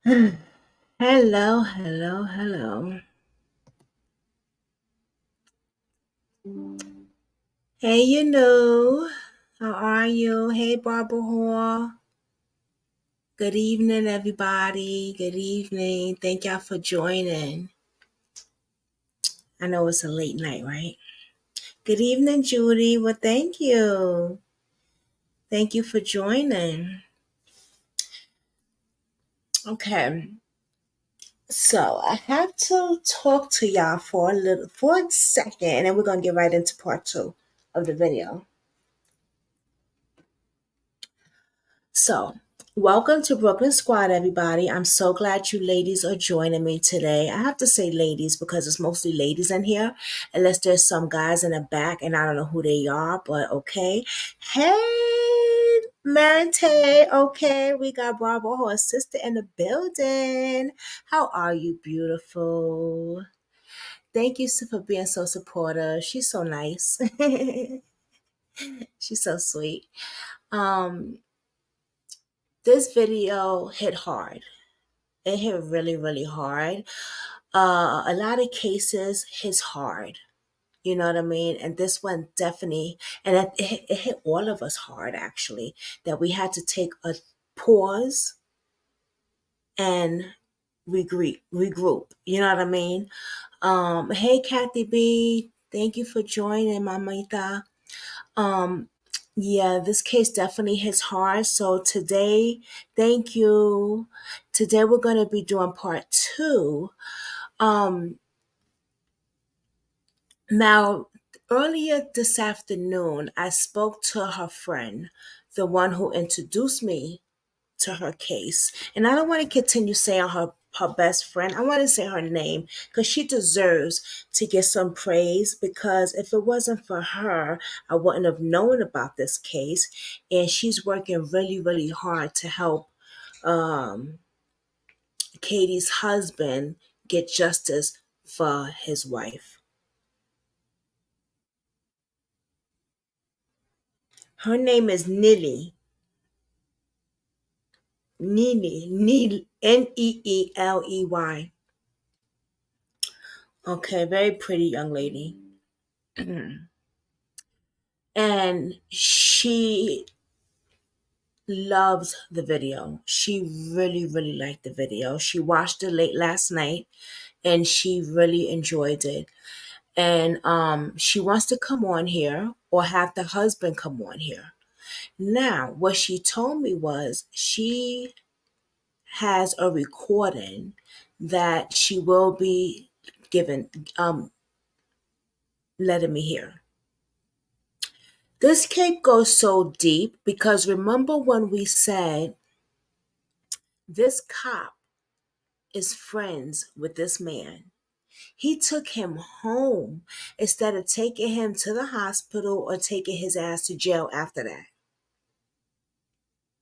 Hello, hello, hello. Hey, how are you? Hey, Barbara Hall. Good evening, everybody. Good evening. Thank y'all for joining. I know it's a late night, right? Good evening, Judy. Well, thank you. Thank you for joining. Okay, so I have to talk to y'all for a second, and then we're gonna get right into part two of the video. So, welcome to Brooklyn Squad, everybody. I'm so glad you ladies are joining me today. I have to say ladies because it's mostly ladies in here, unless there's some guys in the back and I don't know who they are, but okay. Hey, Marinte. Okay, we got Barbara, her sister, in the building. How are you, beautiful? Thank you for being so supportive. She's so nice. She's so sweet. Um, this video hit hard. It hit really, really hard. A lot of cases hits hard. You know what I mean? And this one definitely, and it hit all of us hard actually, that we had to take a pause and regroup. You know what I mean? Hey, Kathy B, thank you for joining, Mamita. Um, yeah, this case definitely hits hard. So today, thank you. Today we're going to be doing part two. Um, Now, earlier this afternoon, I spoke to her friend, the one who introduced me to her case. And I don't want to continue saying her best friend. I want to say her name because she deserves to get some praise because if it wasn't for her, I wouldn't have known about this case. And she's working really, really hard to help um, Katie's husband get justice for his wife. Her name is Nilly. Neely, Neely. Okay, very pretty young lady. And she loves the video. She really, really liked the video. She watched it late last night and she really enjoyed it. And she wants to come on here or have the husband come on here. Now, what she told me was she has a recording that she will be given letting me hear. This cape goes so deep because remember when we said this cop is friends with this man. He took him home instead of taking him to the hospital or taking his ass to jail after that.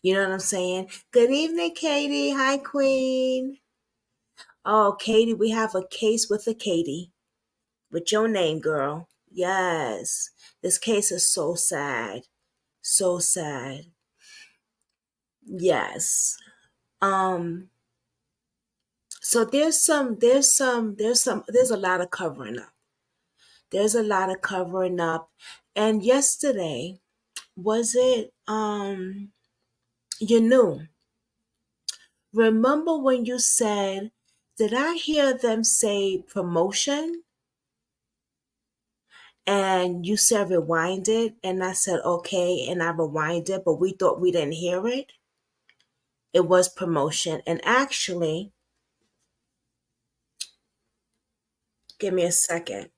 You know what I'm saying? Good evening, Katie. Hi, Queen. Oh, Katie, we have a case with a Katie. With your name, girl. Yes. This case is so sad. So sad. Yes. Um, so there's a lot of covering up. There's a lot of covering up. And yesterday, was it you knew. Remember when you said, did I hear them say promotion? And you said rewind it, and I said okay, and I rewind it, but we thought we didn't hear it. It was promotion. And actually, give me a second.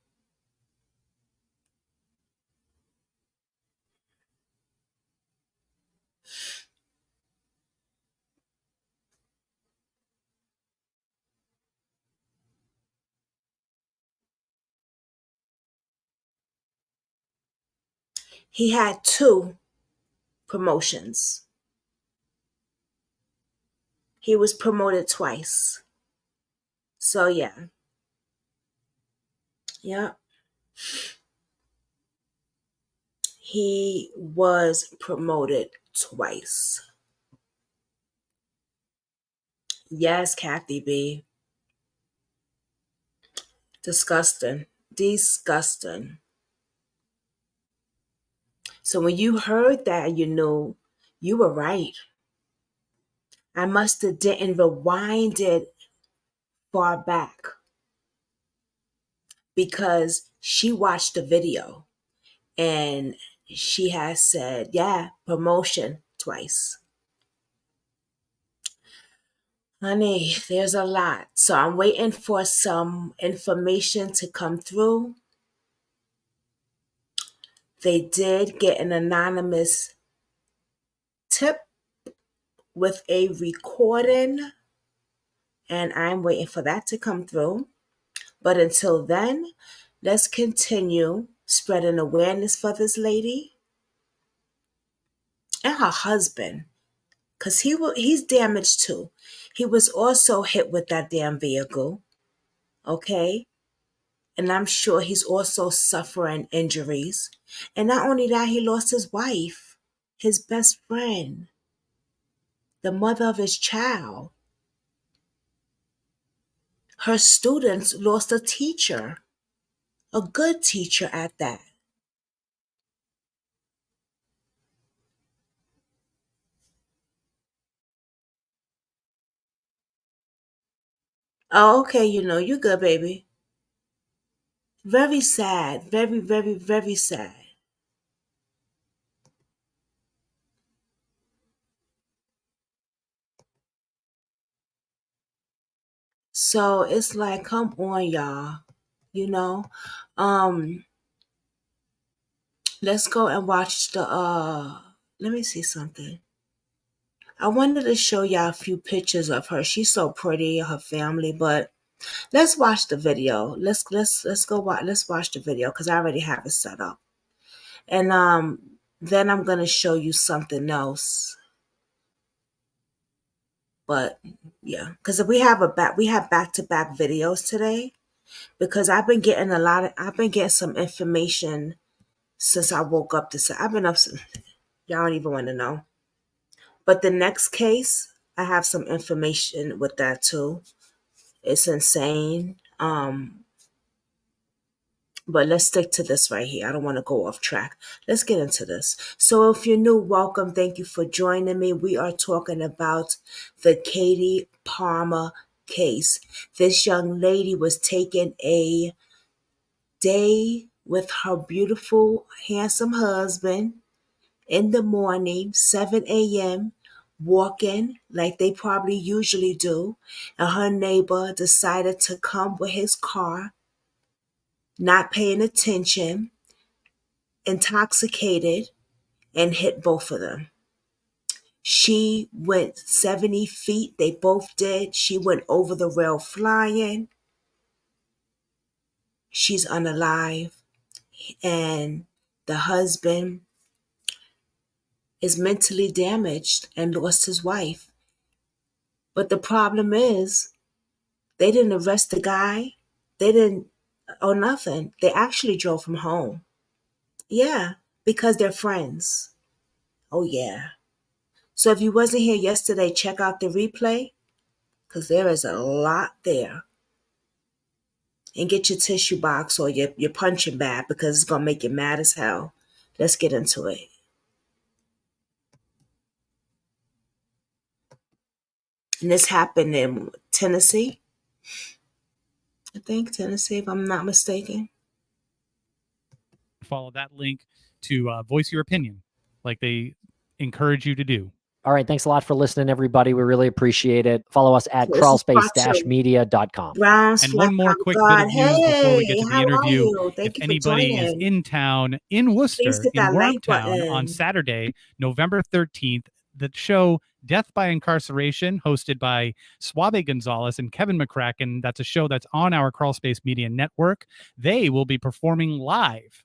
He had two promotions. He was promoted twice. So yeah. Yeah. He was promoted twice. Yes, Kathy B. Disgusting. Disgusting. So when you heard that, you knew you were right. I must have didn't rewind it far back because she watched the video and she has said, yeah, promotion twice. Honey, there's a lot. So I'm waiting for some information to come through. They did get an anonymous tip with a recording, and I'm waiting for that to come through. But until then, let's continue spreading awareness for this lady and her husband, because he's damaged too. He was also hit with that damn vehicle, okay? And I'm sure he's also suffering injuries. And not only that, he lost his wife, his best friend, the mother of his child. Her students lost a teacher, a good teacher at that. Oh, okay, you good, baby. Very sad, very, very, very sad. So it's like, come on, y'all. You know, um, let's go and watch the. Let me see something. I wanted to show y'all a few pictures of her. She's so pretty, her family, but let's watch the video. Let's go watch. Let's watch the video because I already have it set up, and then I'm gonna show you something else. But yeah, because we have back to back videos today because I've been getting some information since I woke up this. I've been up since y'all don't even want to know. But the next case, I have some information with that too. It's insane. But let's stick to this right here. I don't want to go off track. Let's get into this. So, if you're new, welcome. Thank you for joining me. We are talking about the Katie Palmer case. This young lady was taking a day with her beautiful, handsome husband in the morning, 7 a.m., walking like they probably usually do. And her neighbor decided to come with his car, not paying attention, intoxicated, and hit both of them. She went 70 feet. They both did. She went over the rail flying. She's unalive. And the husband is mentally damaged and lost his wife. But the problem is, they didn't arrest the guy. They didn't, or nothing. They actually drove him home. Yeah, because they're friends. Oh, yeah. So if you wasn't here yesterday, check out the replay because there is a lot there. And get your tissue box or your punching bag because it's going to make you mad as hell. Let's get into it. And this happened in Tennessee. I think Tennessee, if I'm not mistaken. Follow that link to voice your opinion like they encourage you to do. All right. Thanks a lot for listening, everybody. We really appreciate it. Follow us at crawlspace-media.com. And one more quick bit of news before we get to the interview. If anybody is in town in Worcester, in Wormtown, on Saturday, November 13th, the show Death by Incarceration, hosted by Suave Gonzalez and Kevin McCracken. That's a show that's on our Crawlspace Media Network. They will be performing live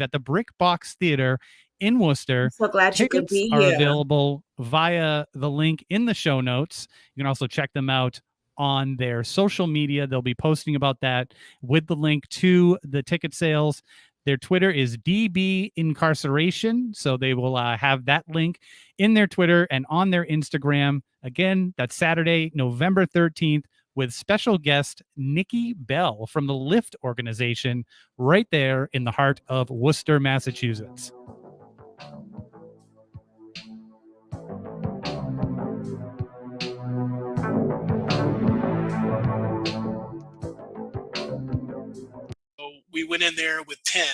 at the Brick Box Theater in Worcester. I'm so glad you could be are here. available via the link in the show notes. You can also check them out on their social media. They'll be posting about that with the link to the ticket sales. Their Twitter is DB Incarceration. So they will have that link in their Twitter and on their Instagram. Again, that's Saturday, November 13th, with special guest Nikki Bell from the Lyft organization right there in the heart of Worcester, Massachusetts. We went in there with 10,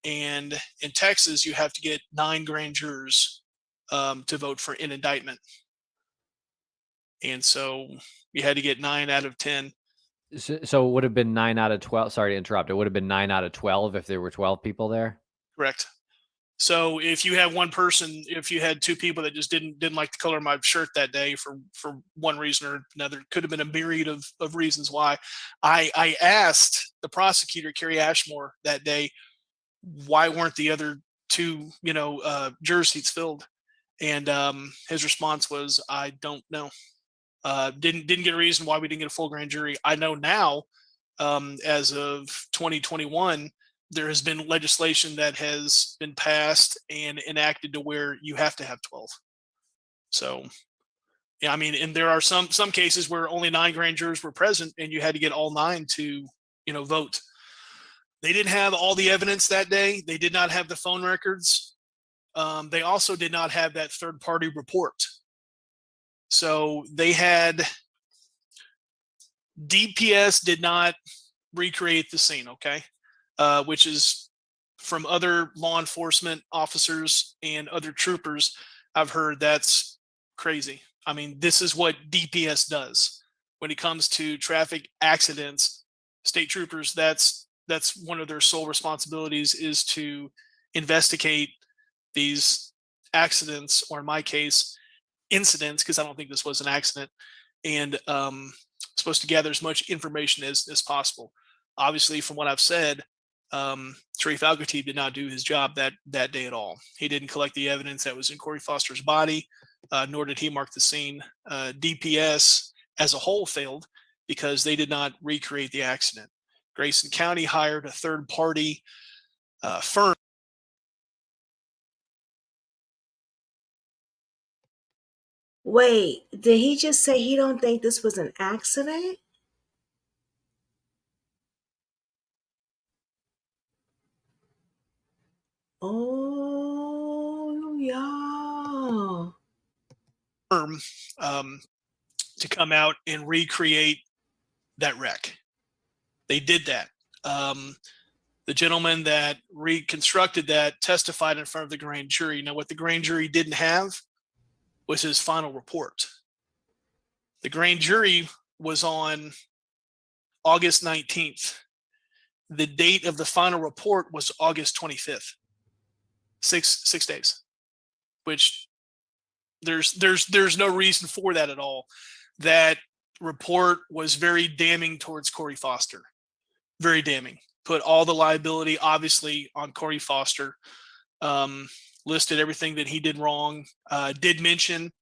and in Texas, you have to get 9 grand jurors to vote for an indictment. And so we had to get 9 out of 10. So it would have been 9 out of 12. Sorry to interrupt. It would have been 9 out of 12 if there were 12 people there. Correct. So if you have one person, if you had 2 people that just didn't like the color of my shirt that day for one reason or another, it could have been a myriad of reasons why. I asked the prosecutor, Kerry Ashmore, that day, why weren't the other 2, juror seats filled? And his response was, I don't know. Didn't get a reason why we didn't get a full grand jury. I know now, as of 2021, there has been legislation that has been passed and enacted to where you have to have 12. So, yeah, I mean, and there are some cases where only 9 grand jurors were present and you had to get all 9 to, vote. They didn't have all the evidence that day. They did not have the phone records. They also did not have that third-party report. So they had DPS did not recreate the scene, okay? Which is from other law enforcement officers and other troopers. I've heard that's crazy. I mean, this is what DPS does when it comes to traffic accidents. State troopers, that's one of their sole responsibilities, is to investigate these accidents, or in my case, incidents, because I don't think this was an accident, and supposed to gather as much information as possible. Obviously, from what I've said, Sharif Al-Khatib did not do his job that day at all. He didn't collect the evidence that was in Corey Foster's body, nor did he mark the scene. DPS as a whole failed because they did not recreate the accident. Grayson County hired a third-party firm. Wait, did he just say he don't think this was an accident? Oh, yeah. To come out and recreate that wreck. They did that. The gentleman that reconstructed that testified in front of the grand jury. Now, what the grand jury didn't have was his final report. The grand jury was on August 19th. The date of the final report was August 25th. Six days, which there's no reason for that at all. That report was very damning towards Corey Foster. Very damning. Put all the liability, obviously, on Corey Foster. Listed everything that he did wrong. Did mention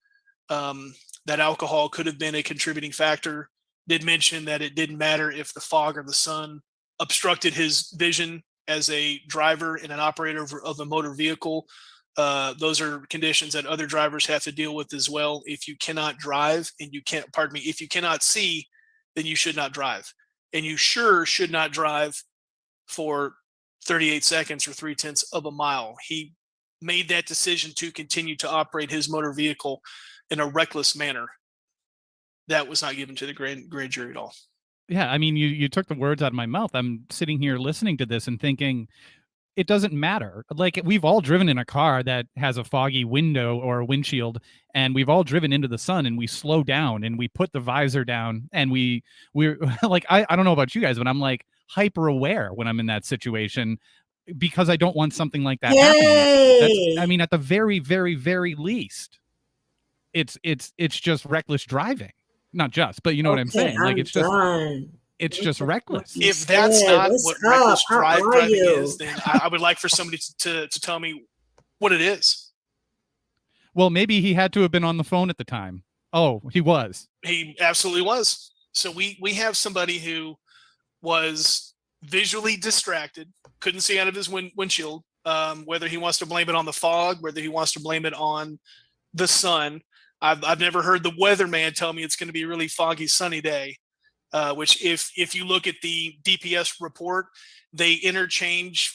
that alcohol could have been a contributing factor. Did mention that it didn't matter if the fog or the sun obstructed his vision as a driver and an operator of a motor vehicle. Those are conditions that other drivers have to deal with as well. If you cannot drive and if you cannot see, then you should not drive. And you sure should not drive for 38 seconds or 0.3 of a mile. He made that decision to continue to operate his motor vehicle in a reckless manner. That was not given to the grand jury at all. Yeah, I mean, you took the words out of my mouth. I'm sitting here listening to this and thinking, it doesn't matter. Like, we've all driven in a car that has a foggy window or a windshield, and we've all driven into the sun, and we slow down and we put the visor down, and we're like, I don't know about you guys, but I'm like hyper aware when I'm in that situation because I don't want something like that happening. I mean, at the very, very, very least, it's just reckless driving. Not just, but you know what I'm saying? Like, it's just done. It's just reckless. If that's not what reckless driving is, then I would like for somebody to tell me what it is. Well, maybe he had to have been on the phone at the time. Oh, he was. He absolutely was. So we have somebody who was visually distracted, couldn't see out of his windshield. Whether he wants to blame it on the fog, whether he wants to blame it on the sun. I've never heard the weatherman tell me it's going to be a really foggy, sunny day. Which if you look at the DPS report, they interchange.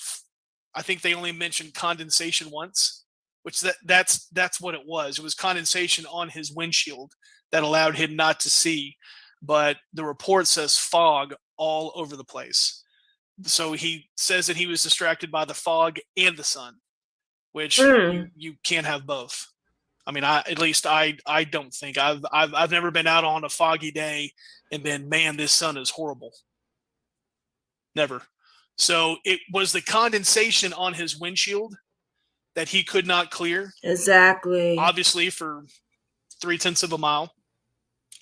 I think they only mentioned condensation once, which that's what it was. It was condensation on his windshield that allowed him not to see. But the report says fog all over the place. So he says that he was distracted by the fog and the sun, which you can't have both. I mean, I don't think I've never been out on a foggy day and been, man, this sun is horrible. Never. So it was the condensation on his windshield that he could not clear. Exactly. Obviously for 0.3 of a mile.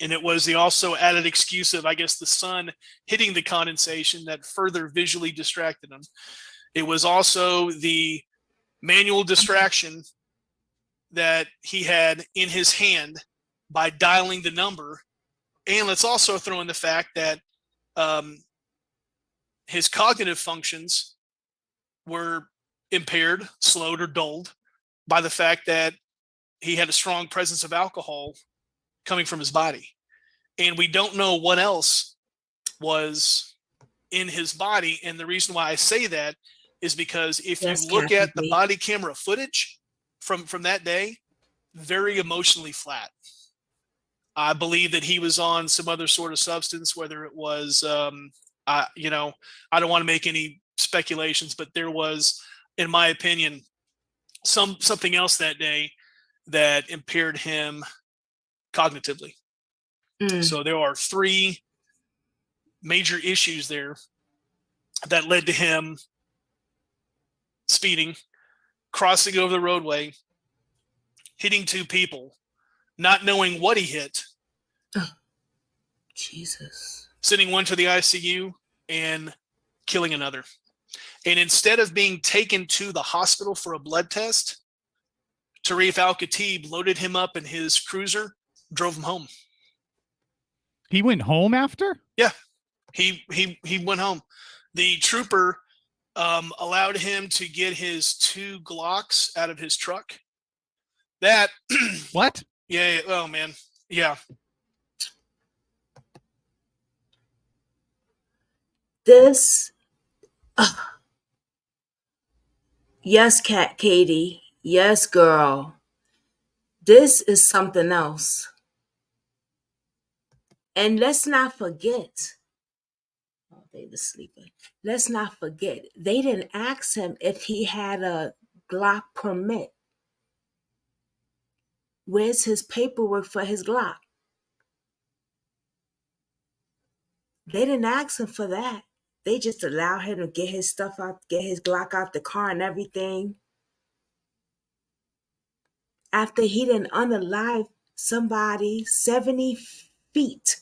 And it was the also added excuse of, I guess, the sun hitting the condensation that further visually distracted him. It was also the manual distraction that he had in his hand by dialing the number. And let's also throw in the fact that his cognitive functions were impaired, slowed, or dulled by the fact that he had a strong presence of alcohol coming from his body. And we don't know what else was in his body. And the reason why I say that is because if you look at the body camera footage from that day, very emotionally flat. I believe that he was on some other sort of substance, whether it was, I don't want to make any speculations, but there was, in my opinion, something else that day that impaired him cognitively. So there are 3 major issues there that led to him speeding, crossing over the roadway, hitting 2 people, not knowing what he hit. Jesus. Sending one to the ICU and killing another. And instead of being taken to the hospital for a blood test, Tarif Al-Khatib loaded him up in his cruiser, drove him home. He went home after? Yeah, he went home. The trooper allowed him to get his 2 Glocks out of his truck. That what? Yeah. Oh man. Yeah. This. Yes, Katie. Yes, girl. This is something else. And let's not forget. Oh, they were sleeping. Let's not forget. They didn't ask him if he had a Glock permit. Where's his paperwork for his Glock? They didn't ask him for that. They just allowed him to get his stuff out, get his Glock out the car and everything. After he didn't unalive somebody 70 feet.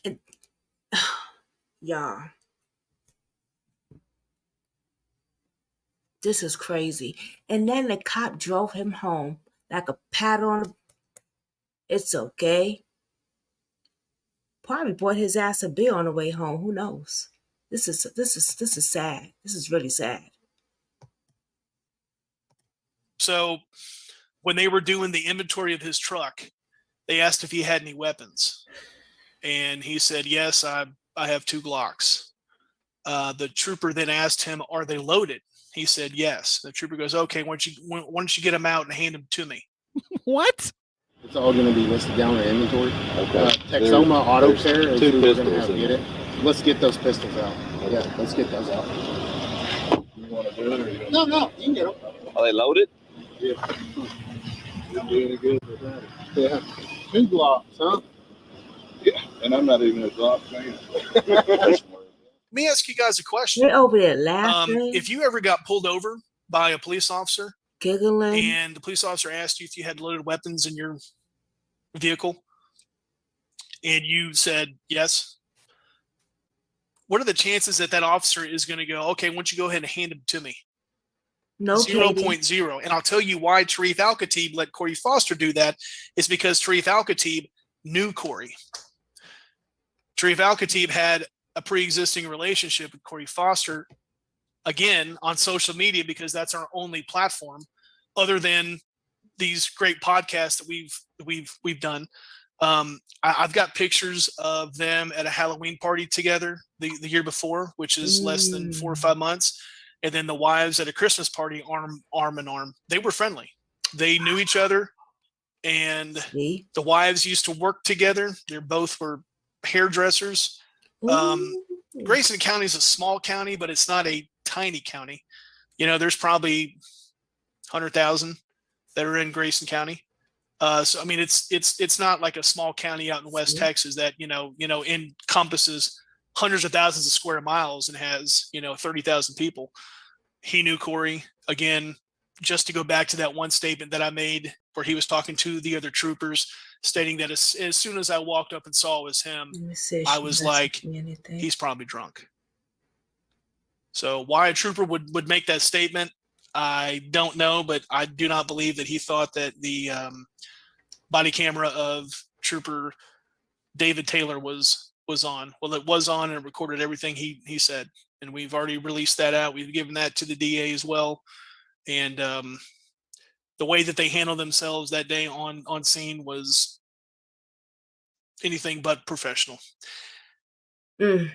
And, y'all. This is crazy. And then the cop drove him home like a pat on the... It's okay. Probably bought his ass a beer on the way home. Who knows? This is sad. This is really sad. So when they were doing the inventory of his truck, they asked if he had any weapons. And he said, yes, I have 2 Glocks. The trooper then asked him, are they loaded? He said, yes. The trooper goes, okay, why don't you get them out and hand them to me? What? It's all going to be listed down in inventory. Okay. Texoma Auto Care is who we're going to have to get it. Let's get those pistols out. Okay. Yeah, let's get those out. You want to do it or you don't? No, you can get them. Are they loaded? Yeah. You're doing good with that. Yeah. 2 Glocks, huh? Yeah, and I'm not even a Glock fan. Let me ask you guys a question. They're over there laughing. If you ever got pulled over by a police officer, giggling, and the police officer asked you if you had loaded weapons in your vehicle, and you said yes, what are the chances that that officer is going to go, okay, why don't you go ahead and hand them to me? No, 0.0. And I'll tell you why Tarif Al-Khatib let Corey Foster do that is because Tarif Al-Khatib knew Corey. Tarif Al-Khatib had a pre-existing relationship with Corey Foster, again, on social media, because that's our only platform other than these great podcasts that we've done. I've got pictures of them at a Halloween party together the year before, which is less than 4 or 5 months. And then the wives at a Christmas party, arm in arm. They were friendly. They knew each other. And the wives used to work together. They both were hairdressers. Grayson County is a small county, but it's not a tiny county. There's probably 100,000 that are in Grayson County. So I mean, it's not like a small county out in West Texas that encompasses hundreds of thousands of square miles and has 30,000 people. He knew Corey. Again, just to go back to that one statement that I made where he was talking to the other troopers, stating that as soon as I walked up and saw it was him, I was like, he's probably drunk. So why a trooper would make that statement, I don't know, but I do not believe that he thought that the body camera of Trooper David Taylor was on. Well, it was on, and it recorded everything he said, and we've already released that out. We've given that to the DA as well, and the way that they handled themselves that day on scene was anything but professional.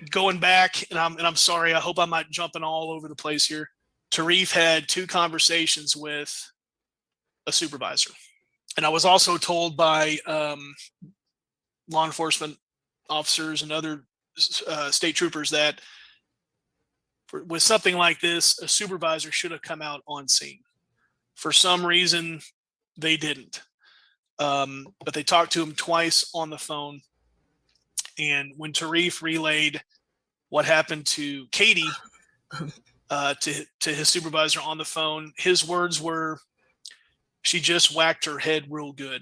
Going back, and I'm sorry, I hope I'm not jumping all over the place here. Tarif had 2 conversations with a supervisor. And I was also told by law enforcement officers and other state troopers that with something like this, a supervisor should have come out on scene. For some reason, they didn't. But they talked to him twice on the phone. And when Tarif relayed what happened to Katie to his supervisor on the phone, his words were, "She just whacked her head real good."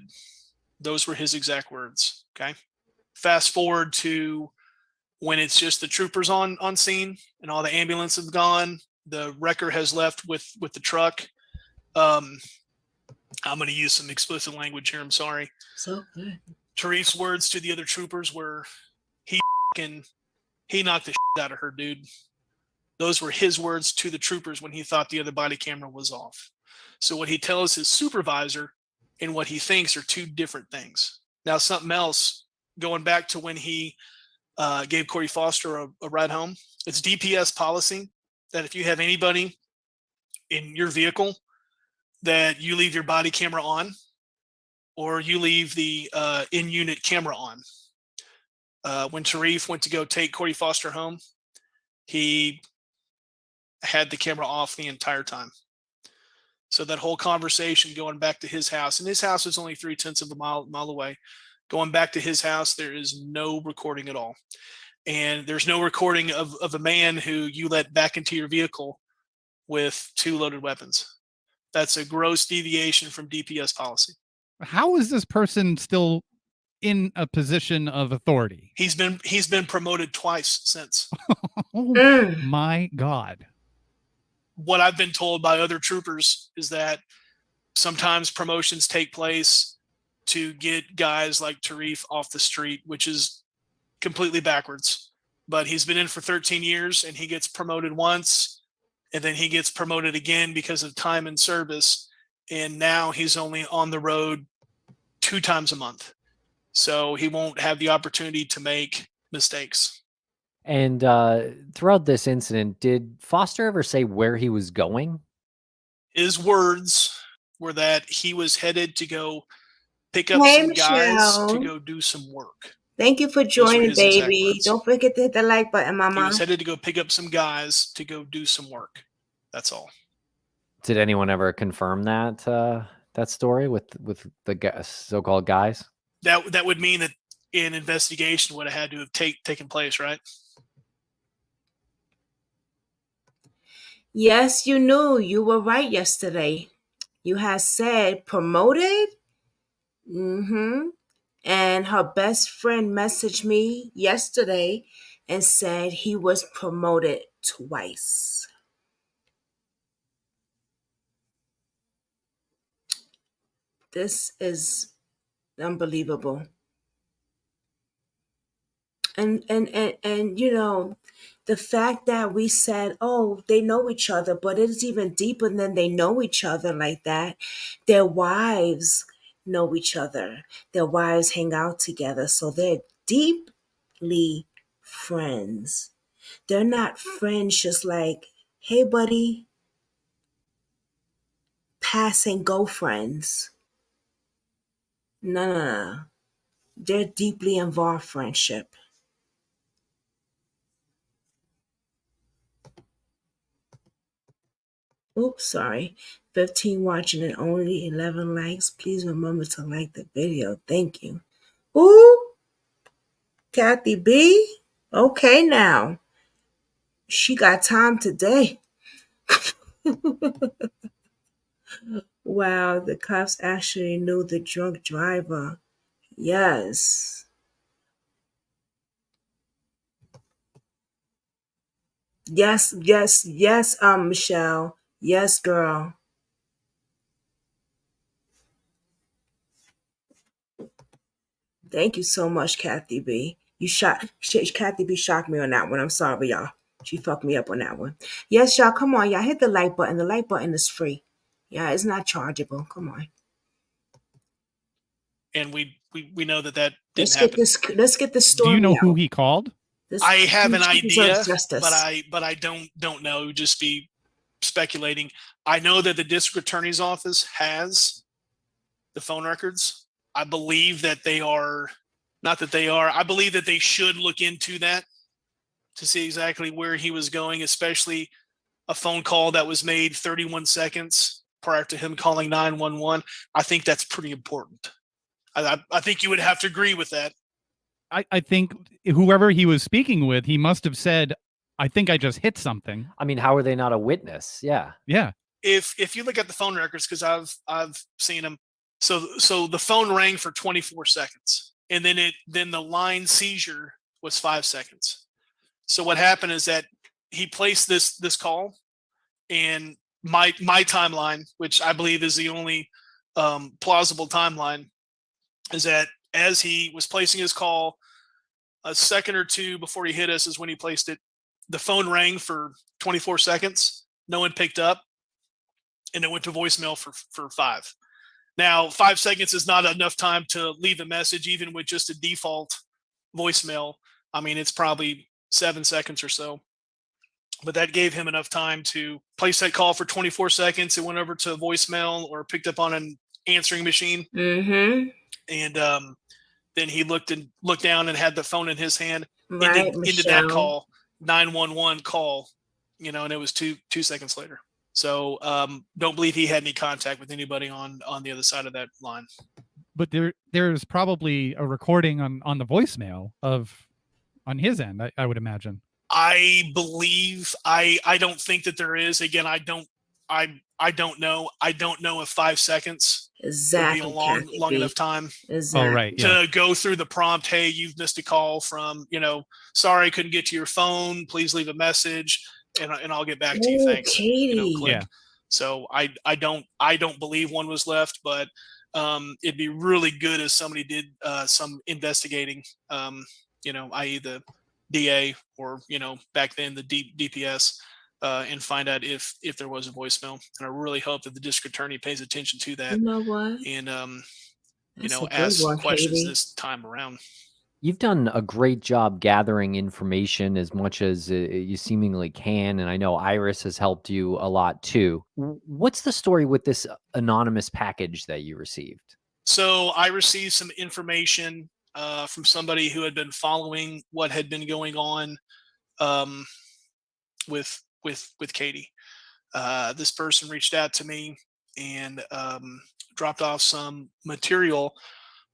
Those were his exact words. Okay. Fast forward to when it's just the troopers on scene and all the ambulance have gone. The wrecker has left with the truck. I'm going to use some explicit language here. I'm sorry. So good. Tarif's words to the other troopers were, he knocked the shit out of her, dude. Those were his words to the troopers when he thought the other body camera was off. So what he tells his supervisor and what he thinks are 2 different things. Now, something else, going back to when he gave Corey Foster a ride home, it's DPS policy that if you have anybody in your vehicle that you leave your body camera on or you leave the in-unit camera on. When Tarif went to go take Corey Foster home, he had the camera off the entire time. So that whole conversation going back to his house, and his house is only 0.3 of a mile away. Going back to his house, there is no recording at all. And there's no recording of a man who you let back into your vehicle with 2 loaded weapons. That's a gross deviation from DPS policy. How is this person still in a position of authority? He's been promoted twice since. Oh my God. What I've been told by other troopers is that sometimes promotions take place to get guys like Tarif off the street, which is completely backwards. But he's been in for 13 years and he gets promoted once and then he gets promoted again because of time and service. And now he's only on the road 2 times a month. So he won't have the opportunity to make mistakes. And throughout this incident, did Foster ever say where he was going? His words were that he was headed to go pick up some guys to go do some work. Thank you for joining, baby. Don't forget to hit the like button, mama. He was headed to go pick up some guys to go do some work. That's all. Did anyone ever confirm that that story with the so-called guys? That would mean that an investigation would have had to have taken place, right? Yes, you knew. You were right yesterday. You had said promoted. And her best friend messaged me yesterday and said he was promoted twice. This is unbelievable. And you know, the fact that we said, oh, they know each other, but it's even deeper than they know each other like that. Their wives know each other. Their wives hang out together, so they're deeply friends. They're not friends just like, hey buddy, pass and go friends. No, no, no. They're deeply involved friendship. Oops, sorry. 15 watching and only 11 likes. Please remember to like the video. Thank you. Ooh, Kathy B. Okay, now. She got time today. Wow, the cops actually knew the drunk driver. Yes. Yes, yes, yes, Michelle. Yes, girl. Thank you so much, Kathy B. Kathy B shocked me on that one. I'm sorry, y'all. She fucked me up on that one. Yes, y'all, come on, y'all. Hit the like button. The like button is free. Yeah, it's not chargeable. Come on. And we know that didn't happen. Let's get this story. Do you know out. who he called? I have an idea, but I don't know. Just be speculating. I know that the district attorney's office has the phone records. I believe that they are not that they are. I believe that they should look into that to see exactly where he was going, especially a phone call that was made 31 seconds prior to him calling 911. I think that's pretty important. I think you would have to agree with that. I think whoever he was speaking with, he must have said, I think I just hit something. I mean, how are they not a witness? Yeah. Yeah. If you look at the phone records, because I've seen them, so the phone rang for 24 seconds, and then the line seizure was 5 seconds. So what happened is that he placed this call, and my timeline, which I believe is the only plausible timeline, is that as he was placing his call, a second or two before he hit us is when he placed it. The phone rang for 24 seconds. No one picked up, and it went to voicemail for 5. Now, 5 seconds is not enough time to leave a message, even with just a default voicemail. I mean, it's probably 7 seconds or so. But that gave him enough time to place that call for 24 seconds. It went over to voicemail or picked up on an answering machine. Mm-hmm. And then he looked down and had the phone in his hand. Right, into that call, 911 call, and it was two seconds later. So don't believe he had any contact with anybody on the other side of that line. But there's probably a recording on the voicemail on his end, I would imagine. I believe I don't think that there is. Again, I don't know. I don't know if 5 seconds would be a long enough time to go through the prompt. Hey, you've missed a call from, sorry, couldn't get to your phone. Please leave a message and I'll get back to you. Thanks. Katie. Click. Yeah. So I don't believe one was left, but it'd be really good if somebody did some investigating, i.e. the DA or, back then the DPS, and find out if there was a voicemail. And I really hope that the district attorney pays attention to that. You know what? And, ask questions Katie. This time around. You've done a great job gathering information as much as you seemingly can. And I know Iris has helped you a lot too. What's the story with this anonymous package that you received? So I received some information from somebody who had been following what had been going on with Katie. This person reached out to me and dropped off some material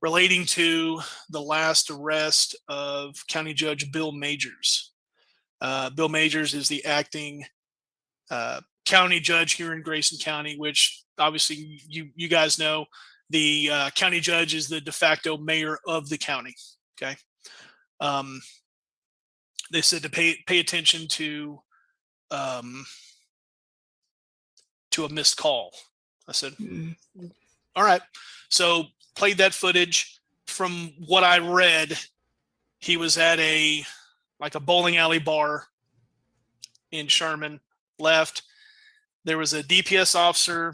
relating to the last arrest of County Judge Bill Majors. Bill Majors is the acting county judge here in Grayson County, which obviously you guys know. The county judge is the de facto mayor of the county. Okay. They said to pay attention to a missed call. I said, all right. So played that footage. From what I read, He was at a bowling alley bar in Sherman, left. There was a DPS officer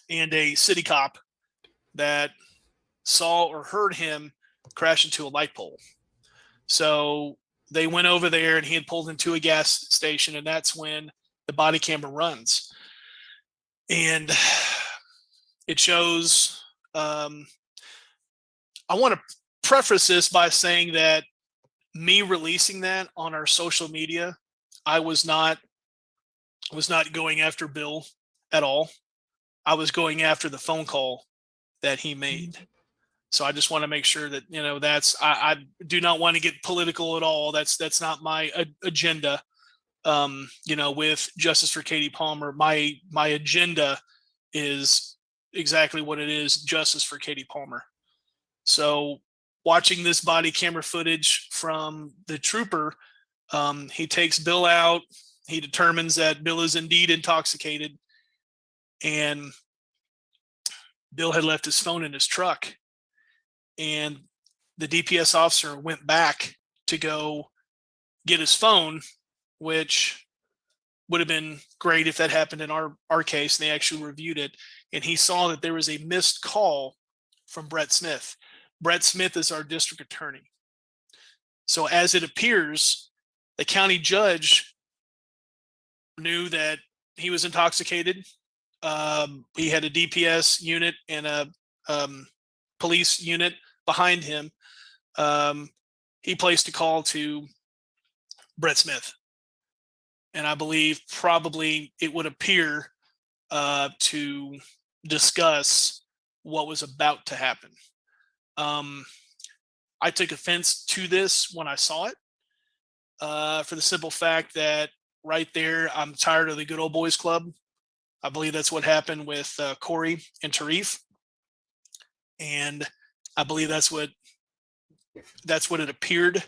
and a city cop that saw or heard him crash into a light pole. So they went over there, and he had pulled into a gas station, and that's when the body camera runs. And it shows, I want to preface this by saying that me releasing that on our social media, I was not going after Bill at all. I was going after the phone call that he made. So I just want to make sure that, I do not want to get political at all. That's not my agenda. With Justice for Katie Palmer, my agenda is exactly what it is: justice for Katie Palmer. So watching this body camera footage from the trooper, he takes Bill out. He determines that Bill is indeed intoxicated, and Bill had left his phone in his truck. And the DPS officer went back to go get his phone, which would have been great if that happened in our case, and they actually reviewed it. And he saw that there was a missed call from Brett Smith. Brett Smith is our district attorney. So as it appears, the county judge knew that he was intoxicated. He had a DPS unit and a police unit behind him. He placed a call to Brett Smith. And I believe probably it would appear to discuss what was about to happen. I took offense to this when I saw it, for the simple fact that right there, I'm tired of the good old boys club. I believe that's what happened with Corey and Tarif. And I believe that's what it appeared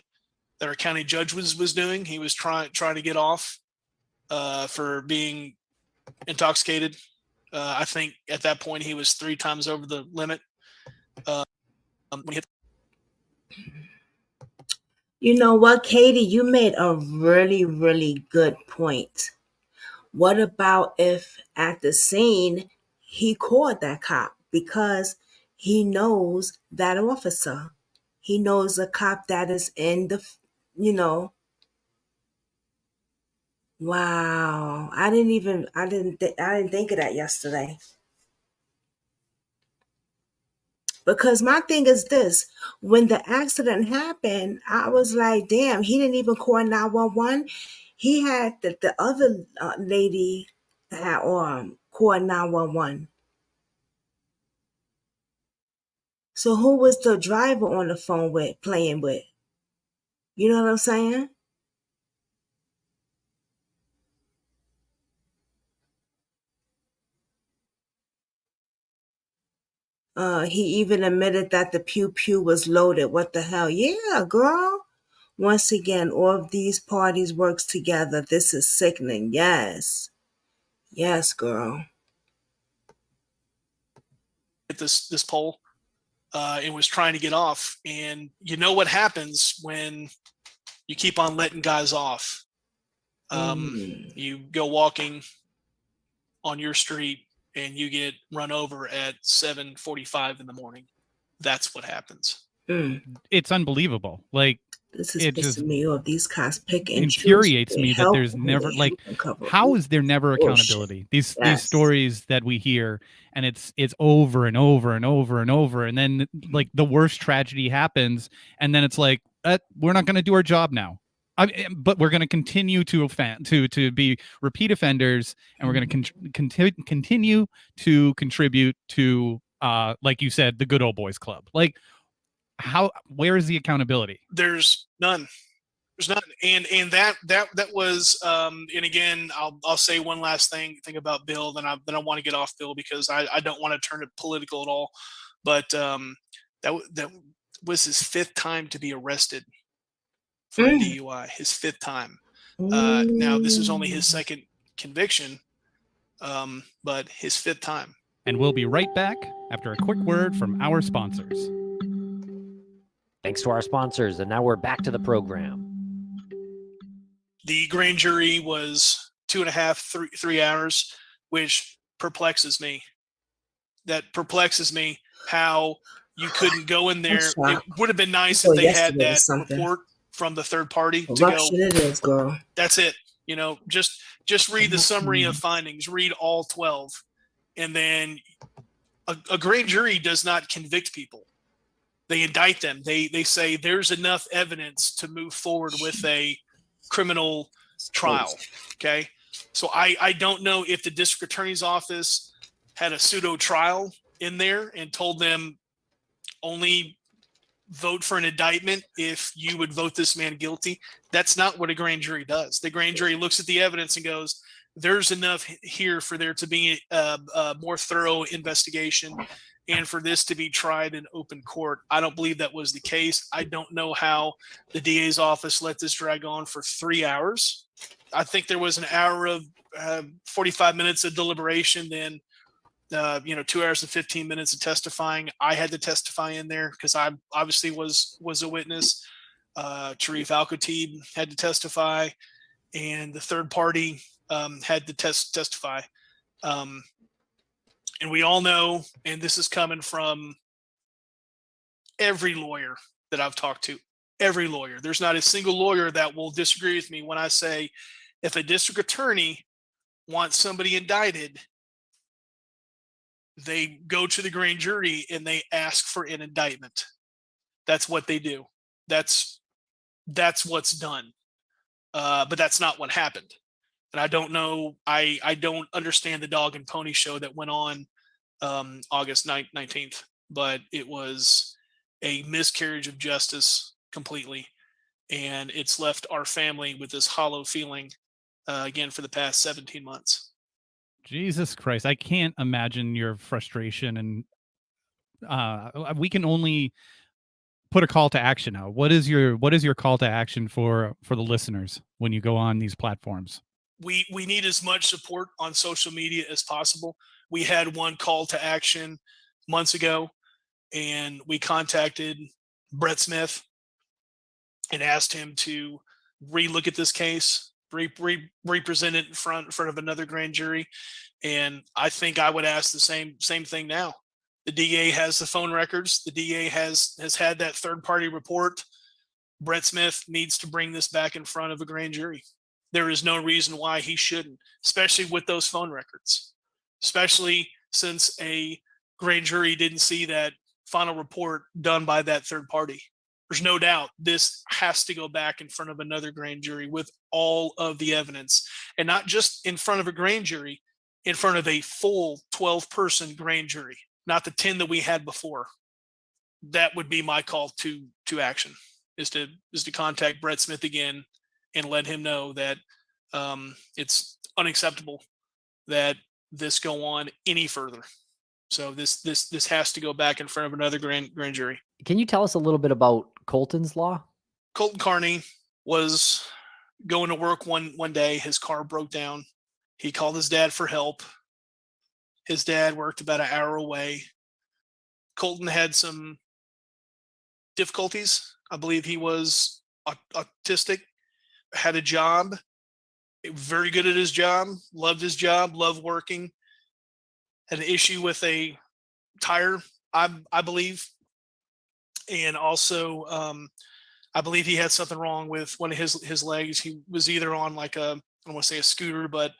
that our county judge was doing. He was trying to get off for being intoxicated. I think at that point he was 3 times over the limit. When he hit. You know what, Katie? You made a really, really good point. What about if at the scene he called that cop because he knows that officer? He knows a cop that is in the, Wow. I didn't think of that yesterday. Because my thing is this: when the accident happened, I was like, damn, he didn't even call 911. He had the other lady had called 911. So who was the driver on the phone with, playing with? You know what I'm saying? He even admitted that the pew was loaded. What the hell? Yeah, girl. Once again, all of these parties works together. This is sickening. Yes. Yes, girl. Hit this pole and was trying to get off. And you know what happens when you keep on letting guys off? You go walking on your street and you get run over at 7:45 in the morning. That's what happens. It's unbelievable. Like, this is pissing me off. These cops pick and infuriates me that there's never, like, how is there never accountability? These stories that we hear, and it's over and over and over and over, and then like the worst tragedy happens, and then it's like, we're not going to do our job now. But we're going to continue to be repeat offenders, and we're going to continue to contribute to, like you said, the good old boys club. Like, where is the accountability? There's none. There's none. And that was, and again, I'll say one last thing about Bill. Then I want to get off Bill because I don't want to turn it political at all. But that was his 5th time to be arrested for a DUI. His 5th time. Now this is only his 2nd conviction, but his 5th time. And we'll be right back after a quick word from our sponsors. Thanks to our sponsors. And now we're back to the program. The grand jury was 2.5, 3 hours, which perplexes me. That perplexes me how you couldn't go in there. It would have been nice if they had that report from the third party to go, it is, girl. That's it. Just read the summary of findings, read all 12. And then a grand jury does not convict people. They indict them. They say there's enough evidence to move forward with a criminal trial. Okay. So I don't know if the district attorney's office had a pseudo trial in there and told them only vote for an indictment if you would vote this man guilty. That's not what a grand jury does. The grand jury looks at the evidence and goes, there's enough here for there to be a more thorough investigation and for this to be tried in open court. I don't believe that was the case. I don't know how the DA's office let this drag on for 3 hours. I think there was an hour of 45 minutes of deliberation, then 2 hours and 15 minutes of testifying. I had to testify in there because I obviously was a witness. Sharif Al-Khatib had to testify, and the third party had to testify. And we all know, and this is coming from every lawyer that I've talked to, every lawyer. There's not a single lawyer that will disagree with me when I say if a district attorney wants somebody indicted, they go to the grand jury and they ask for an indictment. That's what they do. That's what's done. But that's not what happened. And I don't know. I don't understand the dog and pony show that went on August 19th, but it was a miscarriage of justice completely. And it's left our family with this hollow feeling again for the past 17 months. Jesus Christ. I can't imagine your frustration, and we can only put a call to action out. What is your call to action for the listeners when you go on these platforms? We need as much support on social media as possible. We had one call to action months ago, and we contacted Brett Smith and asked him to relook at this case, represent it in front of another grand jury. And I think I would ask the same thing now. The DA has the phone records. The DA has had that third party report. Brett Smith needs to bring this back in front of a grand jury. There is no reason why he shouldn't, especially with those phone records, especially since a grand jury didn't see that final report done by that third party. There's no doubt this has to go back in front of another grand jury with all of the evidence, and not just in front of a grand jury, in front of a full 12-person grand jury, not the 10 that we had before. That would be my call to action, is to contact Brett Smith again and let him know that it's unacceptable that this go on any further. So this has to go back in front of another grand jury. Can you tell us a little bit about Colton's law? Colton Carney was going to work one day. His car broke down. He called his dad for help. His dad worked about an hour away. Colton had some difficulties. I believe he was autistic, had a job, very good at his job, loved working, had an issue with a tire, I believe. And also, I believe he had something wrong with one of his legs. He was either on like I don't want to say a scooter, but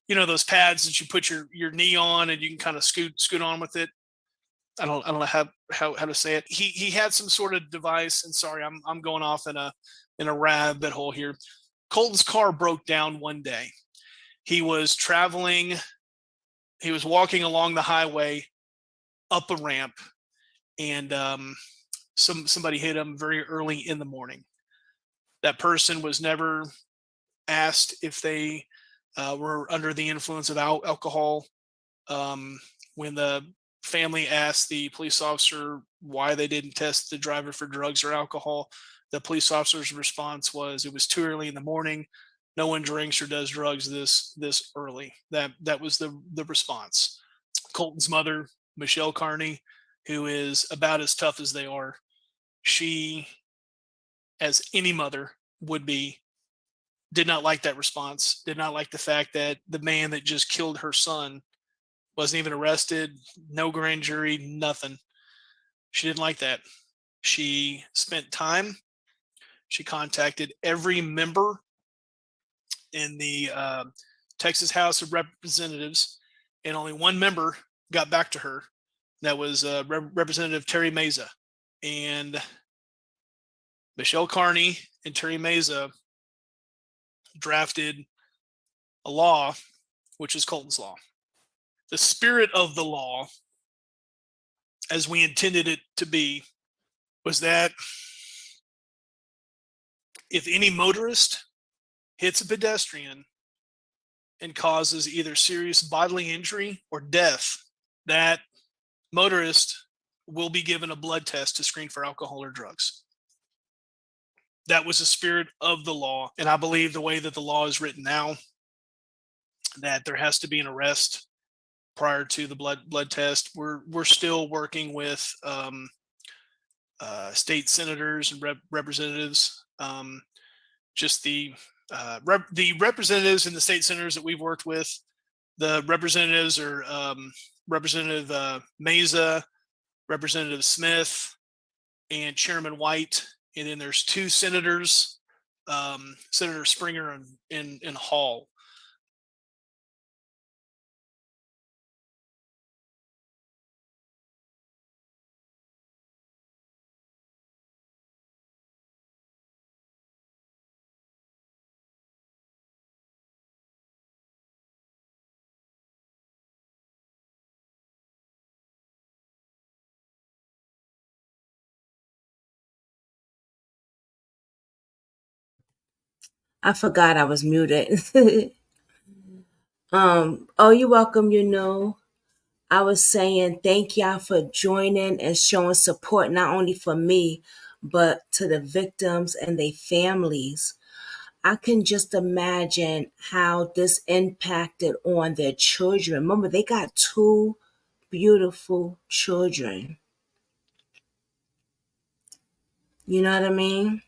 those pads that you put your knee on and you can kind of scoot on with it. I don't know how to say it. He had some sort of device, and sorry, I'm going off in a rabbit hole here. Colton's car broke down one day. He was walking along the highway up a ramp, and somebody hit him very early in the morning. That person was never asked if they were under the influence of alcohol. When the family asked the police officer why they didn't test the driver for drugs or alcohol, the police officer's response was, it was too early in the morning. No one drinks or does drugs this early. That was the response. Colton's mother, Michelle Carney, who is about as tough as they are, she, as any mother would be, did not like that response, did not like the fact that the man that just killed her son wasn't even arrested, no grand jury, nothing. She didn't like that. She spent time. She contacted every member in the Texas House of Representatives, and only one member got back to her. That was Representative Terry Meza. And Michelle Carney and Terry Meza drafted a law, which is Colton's Law. The spirit of the law, as we intended it to be, was that if any motorist hits a pedestrian and causes either serious bodily injury or death, that motorist will be given a blood test to screen for alcohol or drugs. That was the spirit of the law. And I believe the way that the law is written now, that there has to be an arrest prior to the blood test. We're still working with state senators and representatives. Just the representatives and the state senators that we've worked with. The representatives are Representative Meza, Representative Smith, and Chairman White. And then there's two senators, Senator Springer and Hall. I forgot I was muted. Oh, you're welcome, I was saying thank y'all for joining and showing support not only for me, but to the victims and their families. I can just imagine how this impacted on their children. Remember, they got two beautiful children. You know what I mean?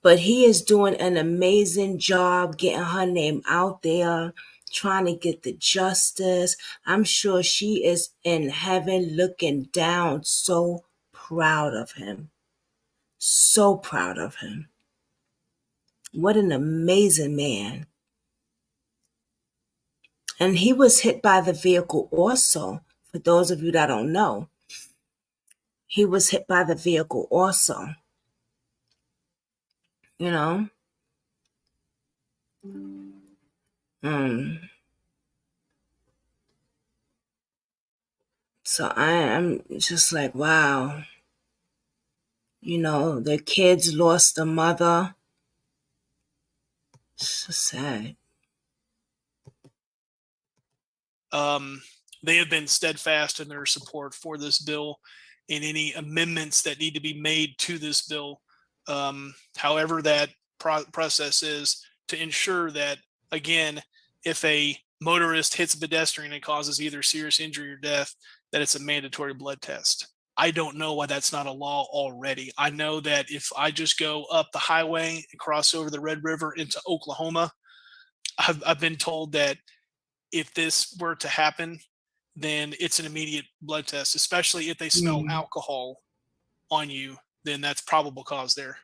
But he is doing an amazing job getting her name out there, trying to get the justice. I'm sure she is in heaven looking down, so proud of him. So proud of him. What an amazing man. And he was hit by the vehicle also. For those of you that don't know, he was hit by the vehicle also. You know? So I'm just like, wow. Their kids lost a mother. It's so sad. They have been steadfast in their support for this bill and any amendments that need to be made to this bill. However that process is, to ensure that, again, if a motorist hits a pedestrian and causes either serious injury or death, that it's a mandatory blood test. I don't know why that's not a law already. I know that if I just go up the highway and cross over the Red River into Oklahoma, I've been told that if this were to happen, then it's an immediate blood test, especially if they smell alcohol on you, then that's probable cause there.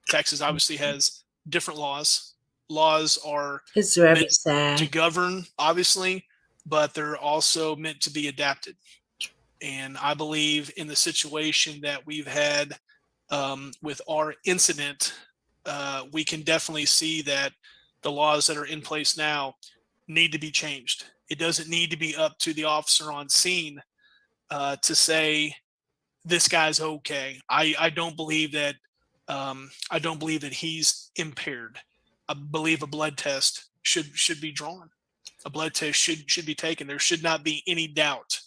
Texas obviously has different laws. Laws are It's very meant sad to govern, obviously, but they're also meant to be adapted. And I believe in the situation that we've had with our incident, we can definitely see that the laws that are in place now need to be changed. It doesn't need to be up to the officer on scene to say this guy's okay. I don't believe that. I don't believe that he's impaired. I believe a blood test should be drawn. A blood test should be taken. There should not be any doubt.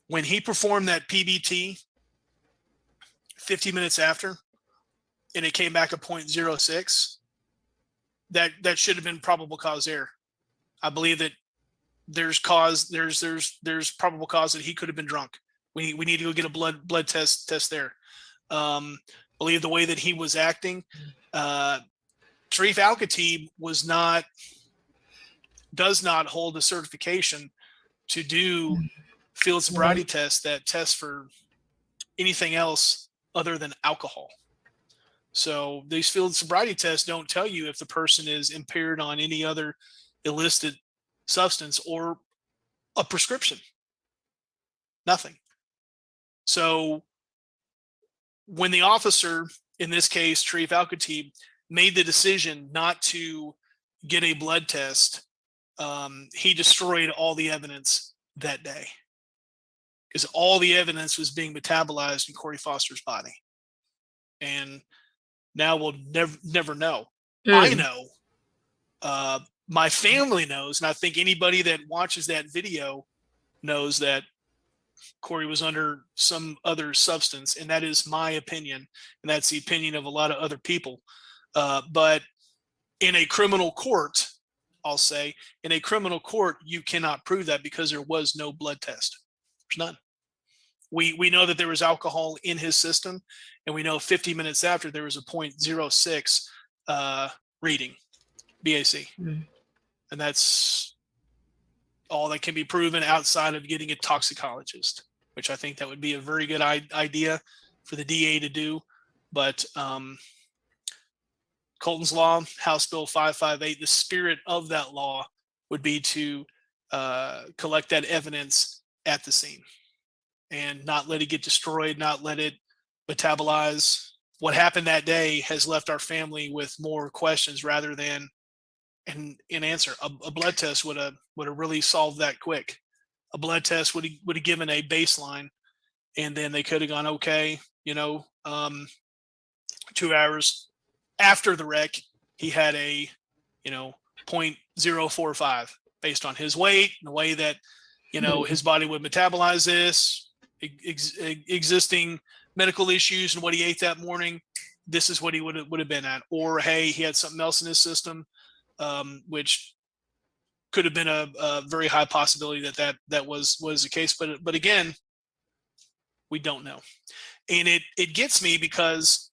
When he performed that PBT 50 minutes after, and it came back a 0.06, that should have been probable cause error. I believe that there's probable cause that he could have been drunk. We need to go get a blood test there. believe the way that he was acting. Sharif Al-Khatib does not hold a certification to do field sobriety tests that test for anything else other than alcohol. So these field sobriety tests don't tell you if the person is impaired on any other illicit substance or a prescription. Nothing. So when the officer, in this case, Sharif Al-Khatib, made the decision not to get a blood test, he destroyed all the evidence that day, because all the evidence was being metabolized in Corey Foster's body. And now we'll never know. I know. My family knows, and I think anybody that watches that video knows that Corey was under some other substance, and that is my opinion, and that's the opinion of a lot of other people. But in a criminal court, I'll say, in a criminal court, you cannot prove that because there was no blood test. There's none. We know that there was alcohol in his system, and we know 50 minutes after there was a 0.06 reading, BAC. And that's all that can be proven outside of getting a toxicologist, which I think that would be a very good idea for the DA to do. But Colton's Law, House Bill 558, the spirit of that law would be to collect that evidence at the scene and not let it get destroyed, not let it metabolize. What happened that day has left our family with more questions rather than an answer. A blood test would have really solved that quick. A blood test would have given a baseline, and then they could have gone, okay, 2 hours after the wreck, he had a 0.045 based on his weight and the way that his body would metabolize this, existing medical issues and what he ate that morning. This is what he would have been at. Or hey, he had something else in his system, which could have been a very high possibility that was the case. But again, we don't know. And it gets me because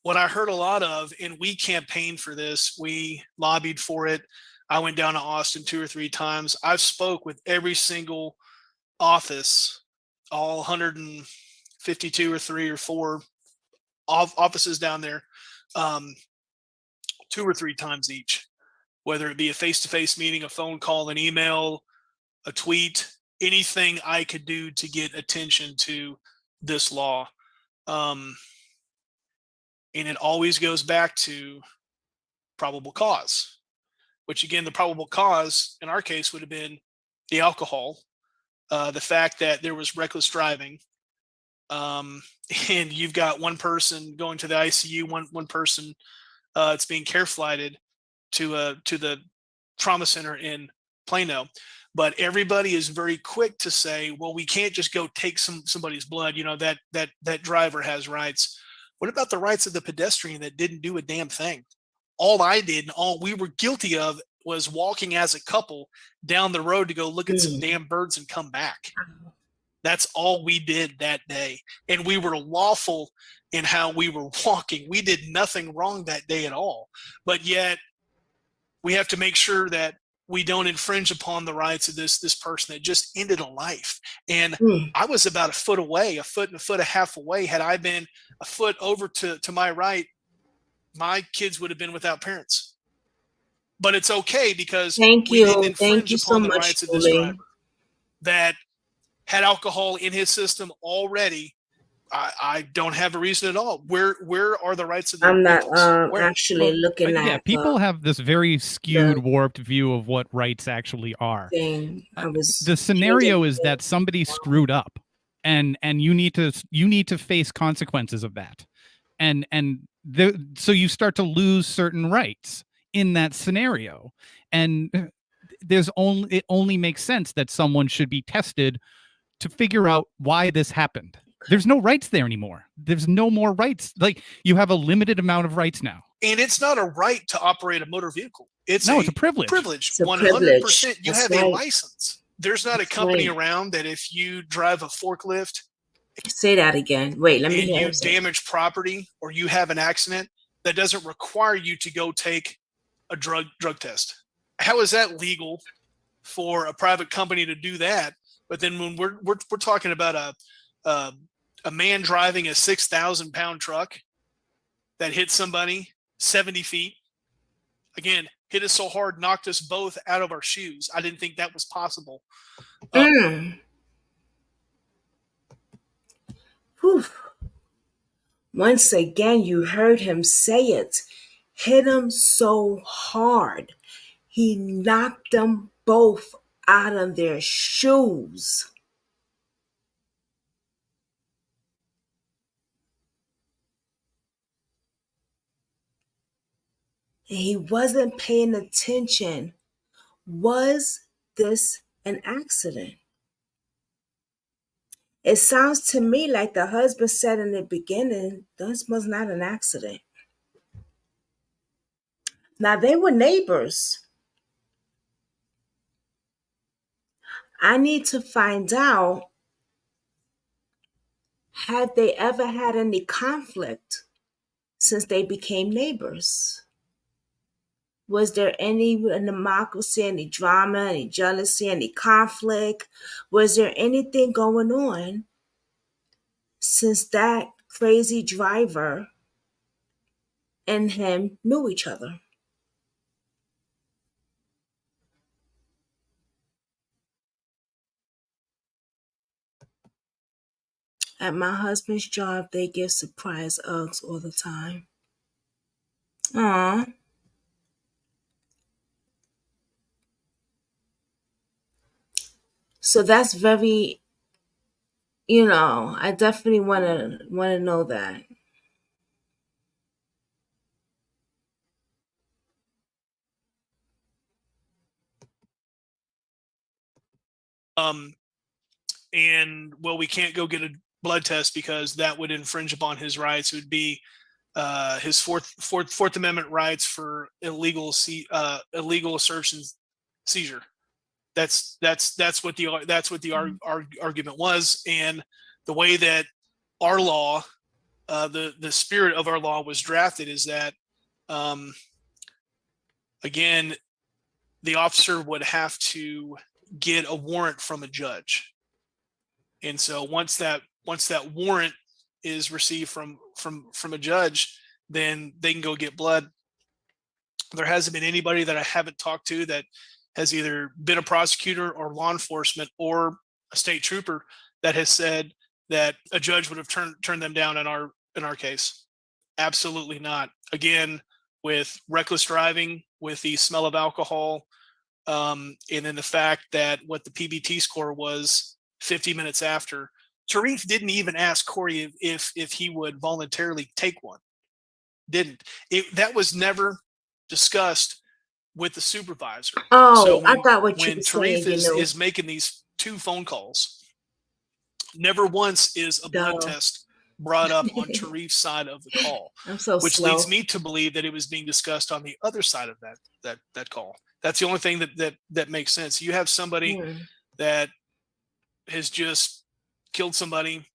what I heard a lot of, and we campaigned for this, we lobbied for it. I went down to Austin 2 or 3 times. I've spoke with every single office, all 152 or 3 or 4 offices down there, 2 or 3 times each, whether it be a face-to-face meeting, a phone call, an email, a tweet, anything I could do to get attention to this law. And it always goes back to probable cause, which again, the probable cause in our case would have been the alcohol, the fact that there was reckless driving, and you've got one person going to the ICU, one person it's being care flighted to the trauma center in Plano. But everybody is very quick to say, well, we can't just go take somebody's blood. That driver has rights. What about the rights of the pedestrian that didn't do a damn thing? All I did and all we were guilty of was walking as a couple down the road to go look at some damn birds and come back. That's all we did that day. And we were lawful in how we were walking. We did nothing wrong that day at all. But yet we have to make sure that we don't infringe upon the rights of this person that just ended a life. And I was about a foot away, a foot and a half away. Had I been a foot over to my right, my kids would have been without parents. But it's okay because we didn't infringe upon the rights of this driver that had alcohol in his system already. I don't have a reason at all. Where are the rights of the I'm not actually looking at. Yeah, people have this very skewed, warped view of what rights actually are. The scenario is that somebody screwed up, and you need to face consequences of that, so you start to lose certain rights in that scenario, and it only makes sense that someone should be tested to figure out why this happened. There's no rights there anymore. There's no more rights. Like, you have a limited amount of rights now. And it's not a right to operate a motor vehicle. It's a privilege. It's a 100%. privilege. You have a license. There's not a company around that if you drive a forklift, Say that again. Wait, let me and hear you it. damage property or you have an accident, that doesn't require you to go take a drug test. How is that legal for a private company to do that? But then when we're talking about a man driving a 6,000 pound truck that hit somebody 70 feet, again, hit us so hard, knocked us both out of our shoes. I didn't think that was possible. Once again, you heard him say it. Hit him so hard, he knocked them both out of their shoes. And he wasn't paying attention. Was this an accident? It sounds to me like the husband said in the beginning, this was not an accident. Now, they were neighbors. I need to find out, had they ever had any conflict since they became neighbors? Was there any animosity, any drama, any jealousy, any conflict? Was there anything going on since that crazy driver and him knew each other? At my husband's job, they give surprise Uggs all the time. Aw. So that's very, I definitely want to know that. And well, we can't go get a blood test because that would infringe upon his rights. It would be his Fourth Amendment rights for illegal search and seizure. That's what the argument was, and the way that our law, the spirit of our law was drafted is that, again, the officer would have to get a warrant from a judge, and so once that warrant is received from a judge, then they can go get blood. There hasn't been anybody that I haven't talked to that has either been a prosecutor or law enforcement or a state trooper that has said that a judge would have turned them down in our case. Absolutely not. Again, with reckless driving, with the smell of alcohol, and then the fact that what the PBT score was 50 minutes after. Tarif didn't even ask Corey if he would voluntarily take one. Didn't. That was never discussed with the supervisor. Oh, so I got what you when were Tarif saying. is making these 2 phone calls, never once is a blood test brought up on Tarif's side of the call. I'm so which slow. leads me to believe that it was being discussed on the other side of that call. That's the only thing that makes sense. You have somebody that has just killed somebody,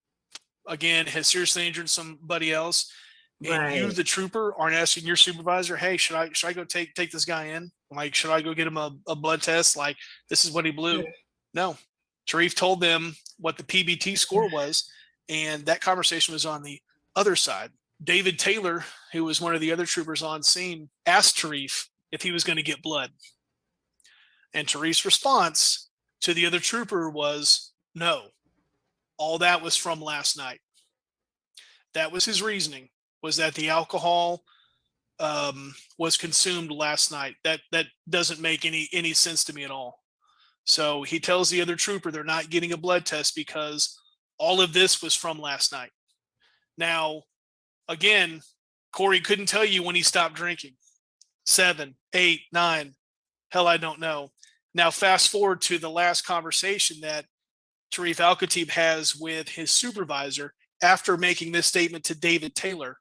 again, has seriously injured somebody else, and you, the trooper, aren't asking your supervisor, hey, should I go take this guy in? Like, should I go get him a blood test? Like, this is what he blew. No. Tarif told them what the PBT score was, and that conversation was on the other side. David Taylor, who was one of the other troopers on scene, asked Tarif if he was going to get blood. And Tarif's response to the other trooper was, no, all that was from last night. That was his reasoning, was that the alcohol was consumed last night. That doesn't make any sense to me at all. So he tells the other trooper they're not getting a blood test because all of this was from last night. Now, again, Corey couldn't tell you when he stopped drinking. 7, 8, 9. Hell, I don't know. Now, fast forward to the last conversation that Tarif Al-Khatib has with his supervisor after making this statement to David Taylor.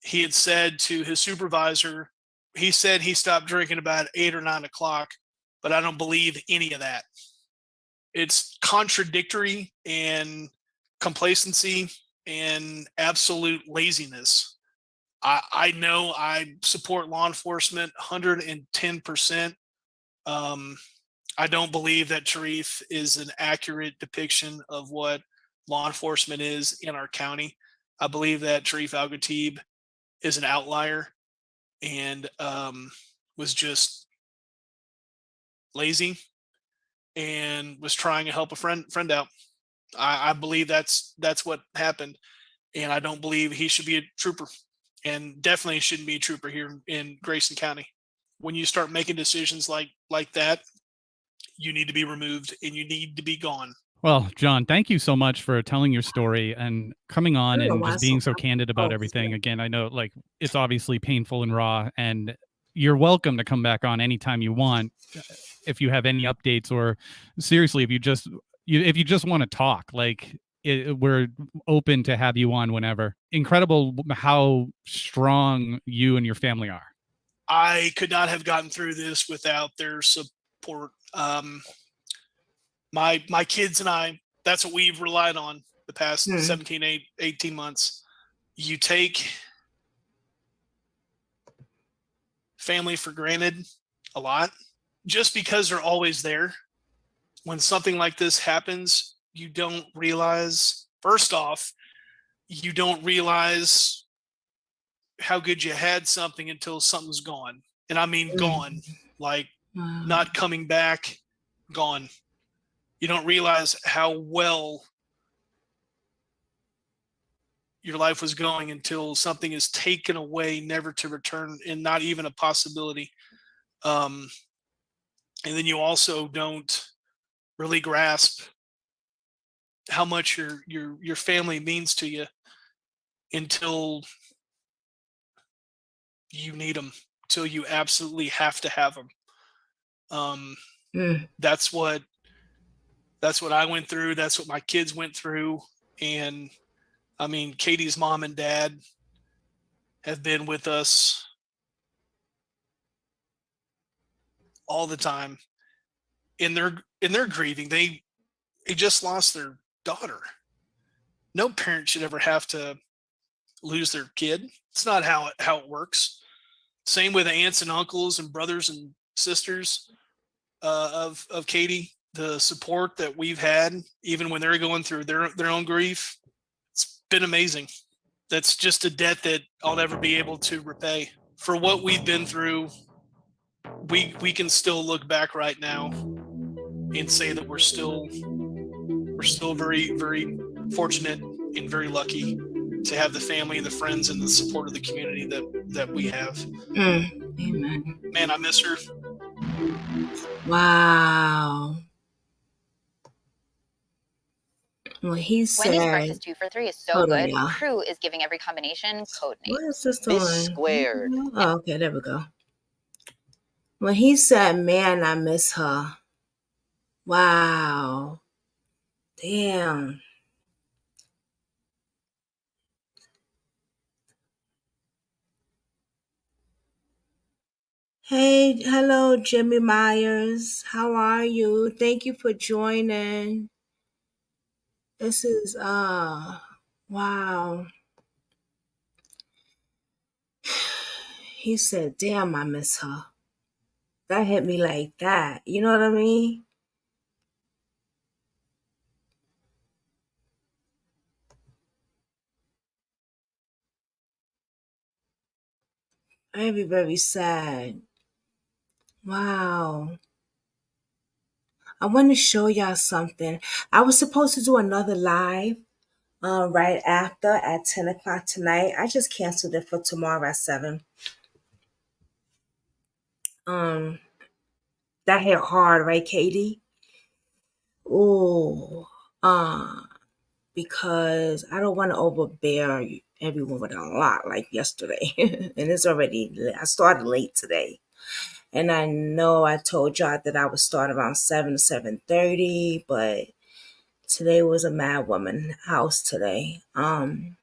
He had said to his supervisor, he said he stopped drinking about 8 or 9 o'clock, but I don't believe any of that. It's contradictory, and complacency and absolute laziness. I know I support law enforcement 110%. I don't believe that Sharif is an accurate depiction of what law enforcement is in our county. I believe that Sharif Al Ghatib is an outlier and was just lazy and was trying to help a friend out. I believe that's what happened, and I don't believe he should be a trooper, and definitely shouldn't be a trooper here in Grayson County. When you start making decisions like that, you need to be removed and you need to be gone. Well, John, thank you so much for telling your story and coming on and just being so candid about everything. Again, I know like it's obviously painful and raw, and you're welcome to come back on anytime you want if you have any updates, or seriously, if you just want to talk, like we're open to have you on whenever. Incredible how strong you and your family are. I could not have gotten through this without their support. My kids and I, that's what we've relied on the past 17, 18 months. You take family for granted a lot just because they're always there. When something like this happens, you don't realize, first off, you don't realize how good you had something until something's gone. And I mean gone, like not coming back, gone. You don't realize how well your life was going until something is taken away, never to return, and not even a possibility. And then you also don't really grasp how much your family means to you until you need them, till you absolutely have to have them. That's what I went through. That's what my kids went through. And I mean, Katie's mom and dad have been with us all the time in their grieving. They just lost their daughter. No parent should ever have to lose their kid. It's not how it works. Same with aunts and uncles and brothers and sisters of Katie. The support that we've had, even when they're going through their own grief, it's been amazing. That's just a debt that I'll never be able to repay. For what we've been through, we can still look back right now and say that we're still very, very fortunate and very lucky to have the family and the friends and the support of the community that we have. Amen. Man, I miss her. Wow. Well, he said, Wendy's breakfast 2 for $3 is so good. Crew is giving every combination code name. What is this doing? Squared. Oh, okay, there we go. When he said, man, I miss her. Wow. Damn. Hey, hello, Jimmy Myers. How are you? Thank you for joining. This is, wow. He said, damn, I miss her. That hit me like that. You know what I mean? Very, very sad. Wow. I want to show y'all something. I was supposed to do another live right after at 10 o'clock tonight. I just canceled it for tomorrow at 7. That hit hard, right, Katie? Oh, because I don't want to overbear everyone with a lot like yesterday. And it's already, I started late today. And I know I told y'all that I would start around 7 to 7:30, but today was a mad woman house today. Let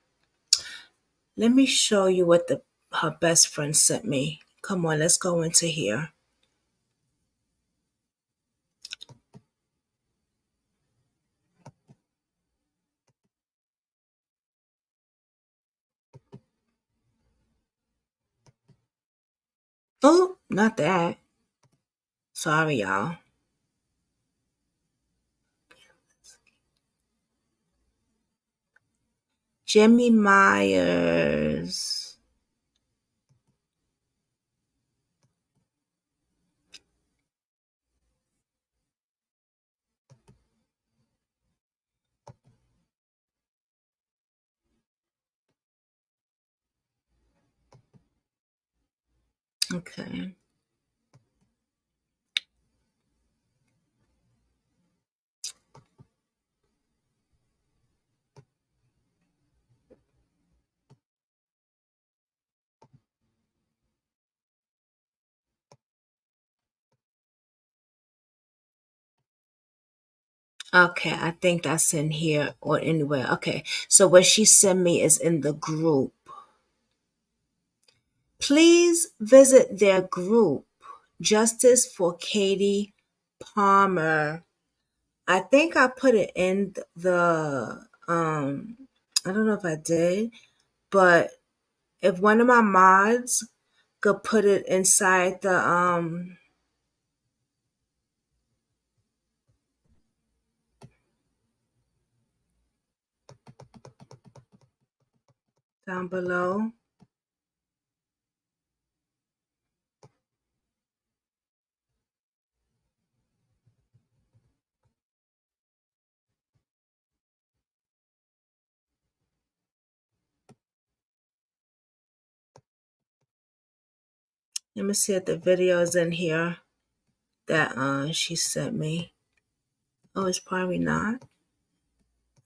me show you what her best friend sent me. Come on, let's go into here. Oh, not that. Sorry, y'all. Jimmy Myers. Okay. Okay, I think that's in here or anywhere. Okay, so what she sent me is in the group. Please visit their group, Justice for Katie Palmer. I think I put it in I don't know if I did, but if one of my mods could put it inside the down below. Let me see if the video is in here that she sent me. Oh, it's probably not.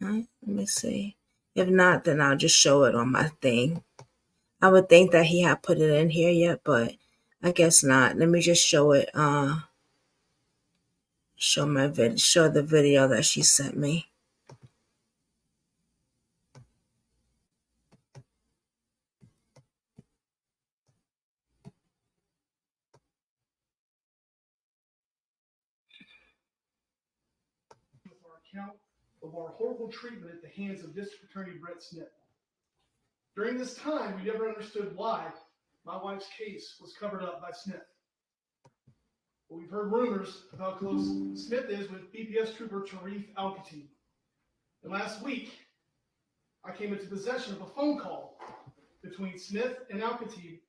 Let me see. If not, then I'll just show it on my thing. I would think that he had put it in here yet, but I guess not. Let me just show it. Show the video that she sent me. Account of our horrible treatment at the hands of District Attorney Brett Smith. During this time, we never understood why my wife's case was covered up by Smith. But we've heard rumors of how close Smith is with DPS trooper Tarif Al-Khatib. And last week, I came into possession of a phone call between Smith and Al-Khatib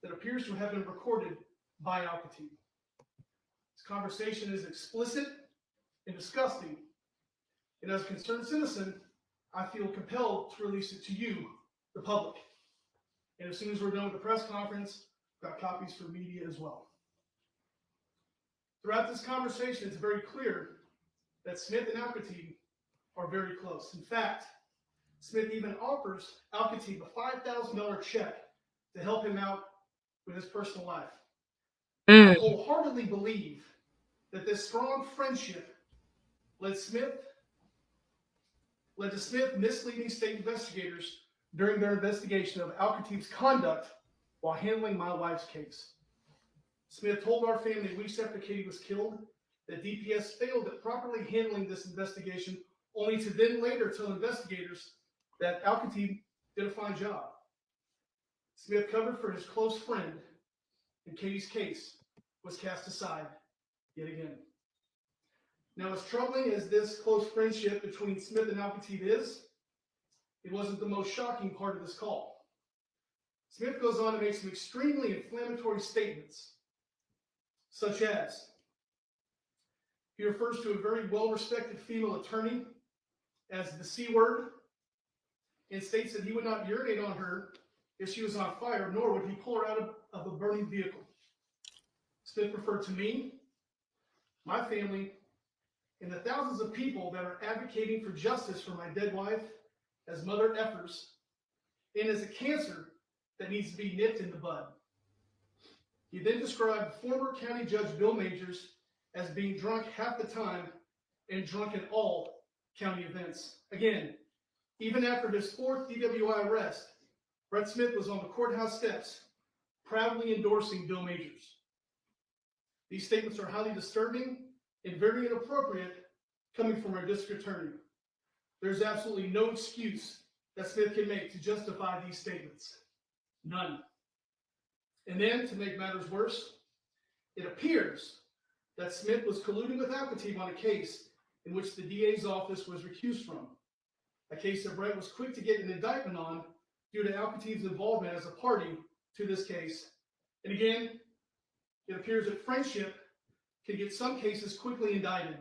that appears to have been recorded by Al-Khatib. This conversation is explicit and disgusting. And as a concerned citizen, I feel compelled to release it to you, the public. And as soon as we're done with the press conference, I've got copies for media as well. Throughout this conversation, it's very clear that Smith and Al-Khatib are very close. In fact, Smith even offers Al-Khatib a $5,000 check to help him out with his personal life. I wholeheartedly believe that this strong friendship led to Smith misleading state investigators during their investigation of Al-Khatib's conduct while handling my wife's case. Smith told our family weeks after Katie was killed that DPS failed at properly handling this investigation, only to then later tell investigators that Al-Khatib did a fine job. Smith covered for his close friend, and Katie's case was cast aside yet again. Now, as troubling as this close friendship between Smith and Al-Khatib is, it wasn't the most shocking part of this call. Smith goes on to make some extremely inflammatory statements, such as he refers to a very well-respected female attorney as the C word and states that he would not urinate on her if she was on fire, nor would he pull her out of a burning vehicle. Smith referred to me, my family, and the thousands of people that are advocating for justice for my dead wife as mother effers and as a cancer that needs to be nipped in the bud. He then described former County Judge Bill Majors as being drunk half the time and drunk at all county events. Again, even after his fourth DWI arrest, Brett Smith was on the courthouse steps proudly endorsing Bill Majors. These statements are highly disturbing and very inappropriate coming from our district attorney. There's absolutely no excuse that Smith can make to justify these statements. None. And then, to make matters worse, it appears that Smith was colluding with Alcative on a case in which the DA's office was recused from, a case that Brett was quick to get an indictment on due to Alcative's involvement as a party to this case. And again, it appears that friendship can get some cases quickly indicted,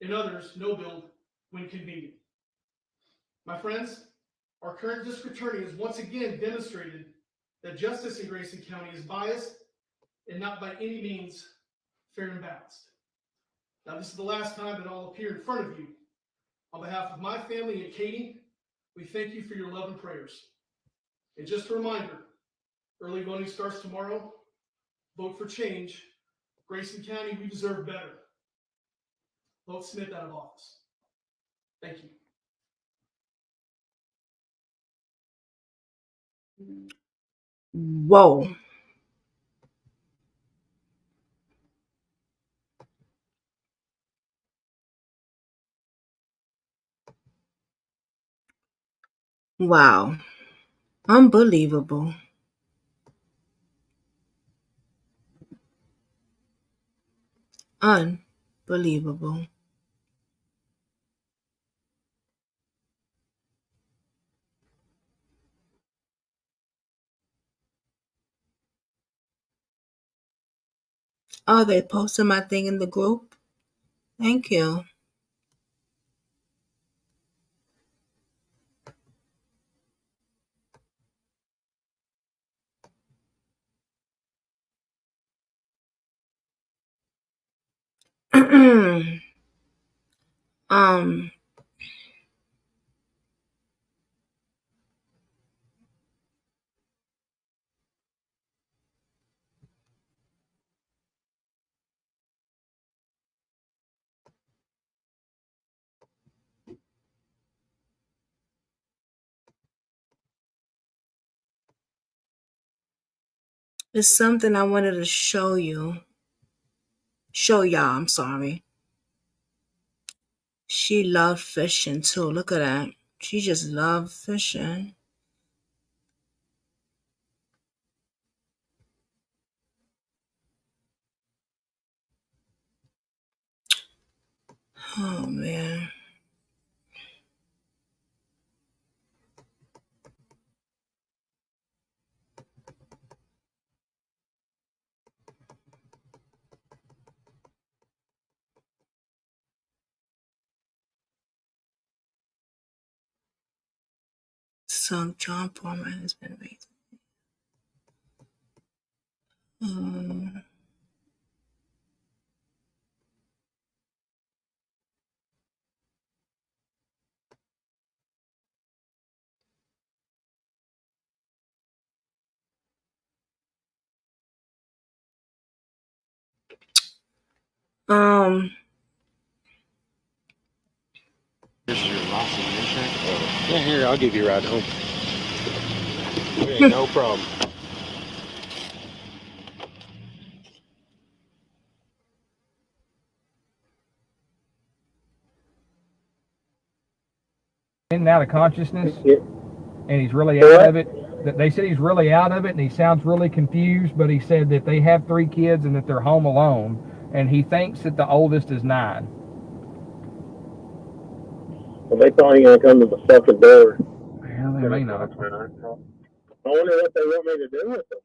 and others no-billed when convenient. My friends, our current district attorney has once again demonstrated that justice in Grayson County is biased and not by any means fair and balanced. Now, this is the last time that I'll appear in front of you. On behalf of my family and Katie, we thank you for your love and prayers. And just a reminder, early voting starts tomorrow. Vote for change. Grayson County, we deserve better. Vote Smith out of office. Thank you. Whoa. Wow. Unbelievable. Unbelievable. Oh, they posted my thing in the group? Thank you. um it's something I wanted to show y'all. I'm sorry. She loved fishing too. Look at that. She just loved fishing. Oh man. Sunk John Palmer has been raised. This is your license insurance? Yeah, here, I'll give you a ride home. Yeah, no problem. In and out of consciousness, and he's really out of it. They said he's really out of it, and he sounds really confused, but he said that they have 3 kids and that they're home alone, and he thinks that the oldest is 9. Well, they thought he was going to come to the fucking door. Well, they may not. I wonder what they want me to do with them.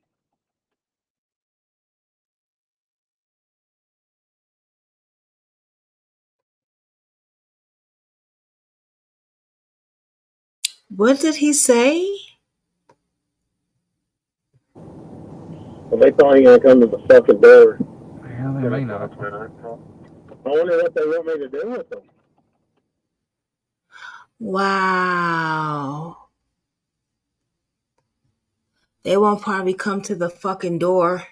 What did he say? Well, they thought he was going to come to the fucking door. Well, they may not. I wonder what they want me to do with them. Wow. They won't probably come to the fucking door.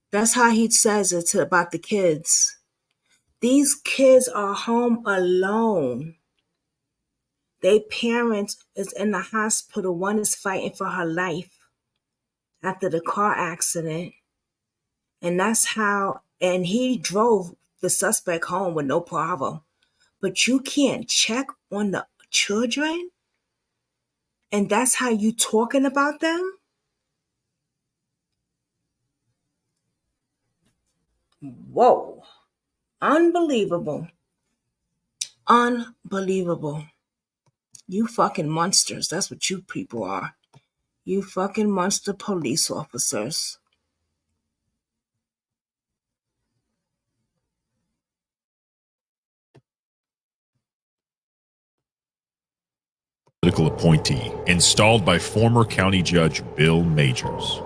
That's how he says it about the kids. These kids are home alone. Their parents is in the hospital. One is fighting for her life after the car accident. And that's how, and he drove the suspect home with no problem. But you can't check on the children? And that's how you talking about them? Whoa. Unbelievable. Unbelievable. You fucking monsters. That's what you people are. You fucking monster police officers. Political appointee installed by former county judge Bill Majors.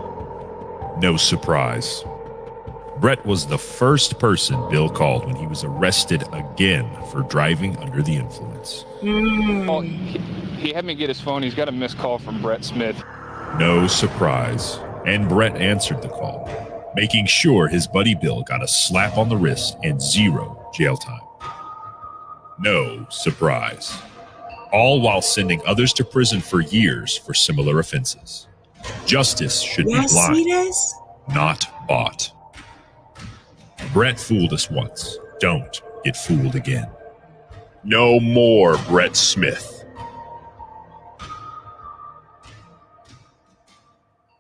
No surprise. Brett was the first person Bill called when he was arrested again for driving under the influence. Well, he had me get his phone. He's got a missed call from Brett Smith. No surprise. And Brett answered the call, making sure his buddy Bill got a slap on the wrist and 0 jail time. No surprise. All while sending others to prison for years for similar offenses. Justice should be blind, not bought. Brett fooled us once. Don't get fooled again. No more Brett Smith.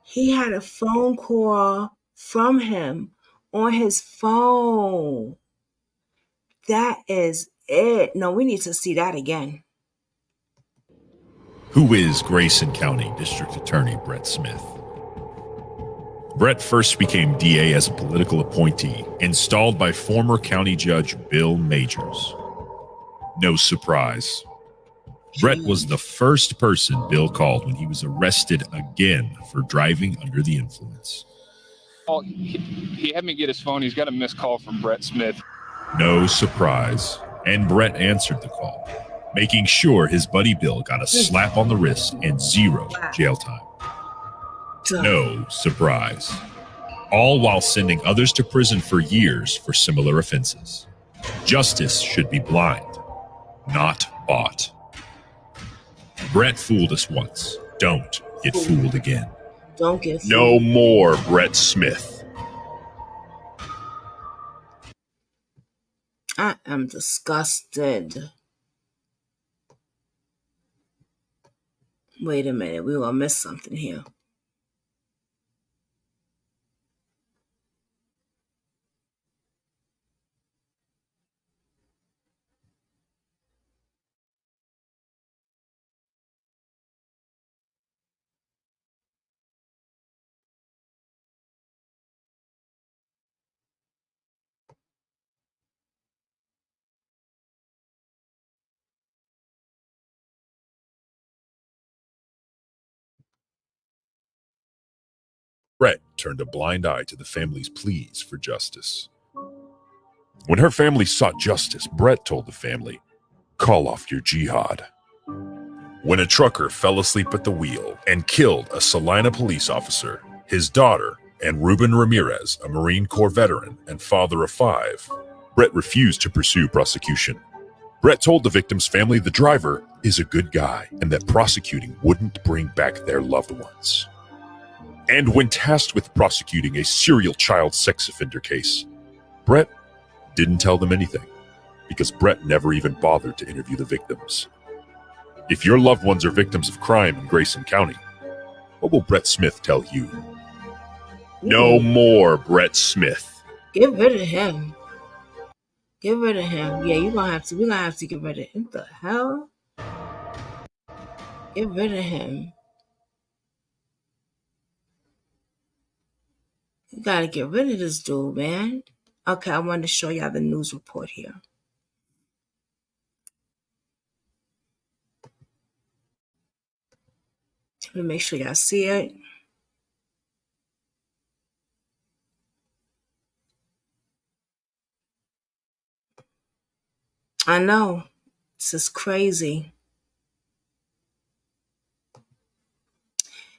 He had a phone call from him on his phone. That is it. No, we need to see that again. Who is Grayson County District Attorney Brett Smith? Brett first became DA as a political appointee, installed by former county judge Bill Majors. No surprise. Brett was the first person Bill called when he was arrested again for driving under the influence. Oh, he had me get his phone. He's got a missed call from Brett Smith. No surprise. And Brett answered the call, making sure his buddy Bill got a slap on the wrist and 0 jail time. No surprise. All while sending others to prison for years for similar offenses. Justice should be blind, not bought. Brett fooled us once. Don't get fooled again. Don't get fooled. No more Brett Smith. I am disgusted. Wait a minute. We will miss something here. Brett turned a blind eye to the family's pleas for justice. When her family sought justice, Brett told the family, "Call off your jihad." When a trucker fell asleep at the wheel and killed a Salina police officer, his daughter, and Ruben Ramirez, a Marine Corps veteran and father of 5, Brett refused to pursue prosecution. Brett told the victim's family the driver is a good guy and that prosecuting wouldn't bring back their loved ones. And when tasked with prosecuting a serial child sex offender case, Brett didn't tell them anything because Brett never even bothered to interview the victims. If your loved ones are victims of crime in Grayson County, what will Brett Smith tell you? No more Brett Smith. Get rid of him. Get rid of him. Yeah, we're gonna have to get rid of him. What the hell? Get rid of him. You gotta get rid of this dude, man. Okay, I want to show y'all the news report here. Let me make sure y'all see it. I know. This is crazy.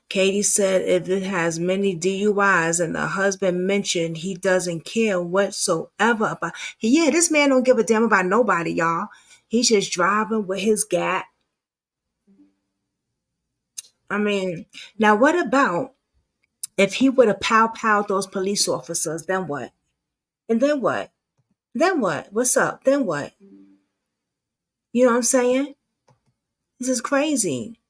Katie said if it has many DUIs and the husband mentioned he doesn't care whatsoever about. Yeah, this man don't give a damn about nobody, y'all. He's just driving with his gat. I mean, now what about if he would have pow-powed those police officers, then what? And then what? Then what? What's up? Then what? You know what I'm saying? This is crazy.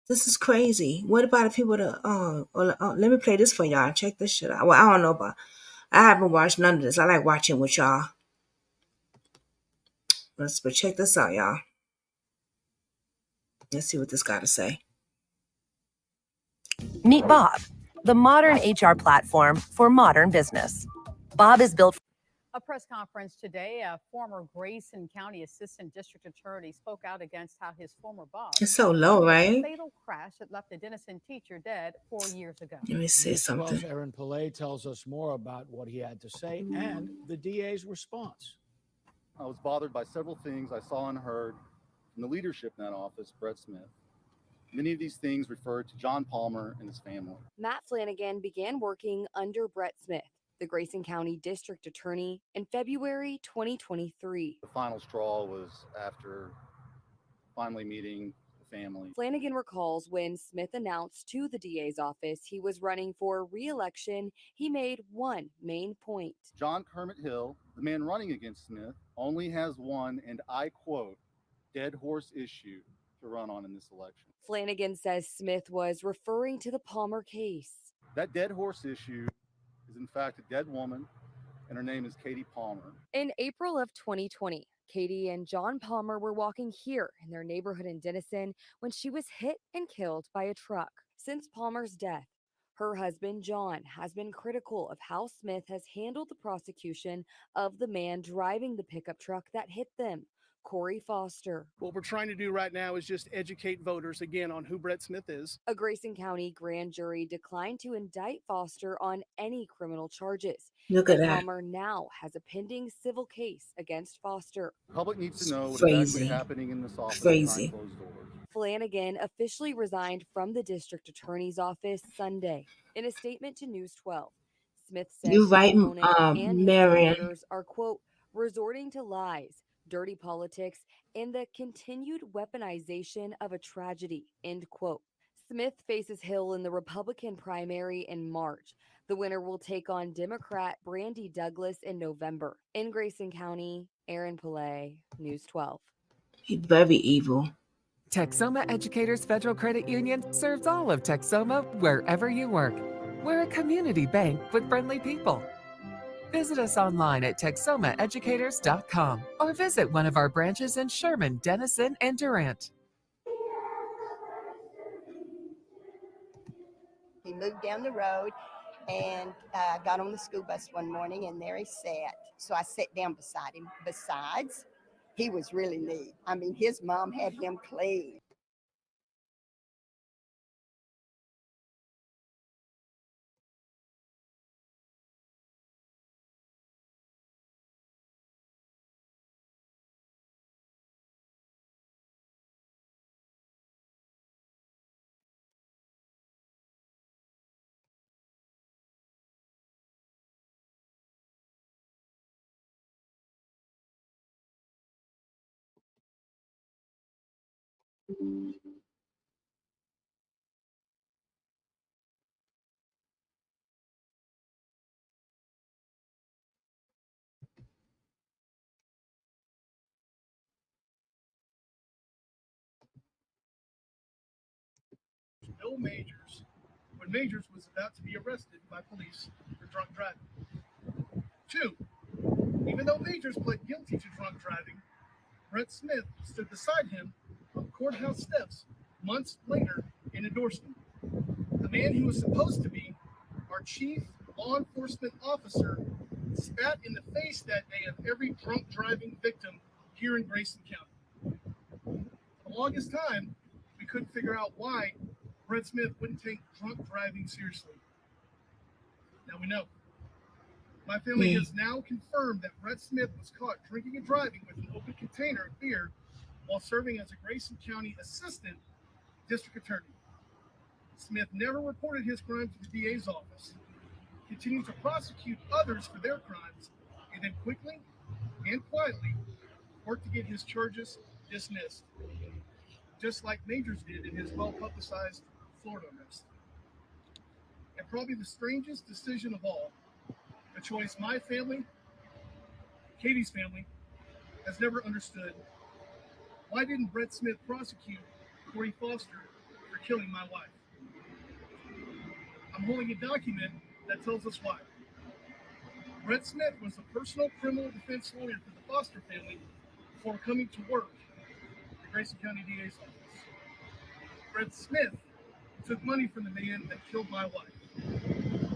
This is crazy. What about the people that let me play this for y'all. Check this shit out. Well, I don't know about I haven't watched none of this. I like watching with y'all. But check this out, y'all. Let's see what this got to say. Meet Bob, the modern HR platform for modern business. Bob is built. A press conference today, a former Grayson County Assistant District Attorney spoke out against how his former boss. It's so low, right? A fatal crash that left a Denison teacher dead 4 years ago. Let me say something. Aaron Pillay tells us more about what he had to say and the DA's response. I was bothered by several things I saw and heard from the leadership in that office, Brett Smith. Many of these things referred to John Palmer and his family. Matt Flanagan began working under Brett Smith, the Grayson County District Attorney, in February 2023. The final straw was after finally meeting the family. Flanagan recalls when Smith announced to the DA's office he was running for re-election, he made one main point. John Kermit Hill, the man running against Smith, only has one, and I quote, dead horse issue to run on in this election. Flanagan says Smith was referring to the Palmer case. That dead horse issue is in fact a dead woman, and her name is Katie Palmer. In April of 2020, Katie and John Palmer were walking here in their neighborhood in Denison when she was hit and killed by a truck. Since Palmer's death, her husband, John, has been critical of how Smith has handled the prosecution of the man driving the pickup truck that hit them, Corey Foster. What we're trying to do right now is just educate voters again on who Brett Smith is. A Grayson County grand jury declined to indict Foster on any criminal charges. Look at that. Palmer now has a pending civil case against Foster. The public needs to know what's Crazy. actually happening in this office Crazy. behind closed doors. Flanagan officially resigned from the district attorney's office Sunday. In a statement to News 12, Smith said You right, and Marion. his supporters are, quote, resorting to lies, dirty politics, and the continued weaponization of a tragedy, end quote. Smith faces Hill in the Republican primary in March. The winner will take on Democrat Brandy Douglas in November. In Grayson County, Aaron Pillay, News 12. He's very evil. Texoma Educators Federal Credit Union serves all of Texoma wherever you work. We're a community bank with friendly people. Visit us online at texomaeducators.com or visit one of our branches in Sherman, Denison, and Durant. He moved down the road and got on the school bus one morning, and there he sat. So I sat down beside him. Besides, he was really neat. I mean, his mom had him clean. Bill Majors, when Majors was about to be arrested by police for drunk driving. 2, even though Majors pled guilty to drunk driving, Brett Smith stood beside him on courthouse steps months later and endorsed him. The man who was supposed to be our chief law enforcement officer spat in the face that day of every drunk driving victim here in Grayson County. For the longest time, we couldn't figure out why Brett Smith wouldn't take drunk driving seriously. Now we know. My family has now confirmed that Brett Smith was caught drinking and driving with an open container of beer while serving as a Grayson County Assistant District Attorney. Smith never reported his crime to the DA's office, continued to prosecute others for their crimes, and then quickly and quietly worked to get his charges dismissed, just like Majors did in his well-publicized Florida arrest. And probably the strangest decision of all, a choice my family, Katie's family, has never understood. Why didn't Brett Smith prosecute Corey Foster for killing my wife. I'm holding a document that tells us why. Brett Smith was a personal criminal defense lawyer for the Foster family before coming to work at the Grayson County DA's office. Brett Smith took money from the man that killed my wife.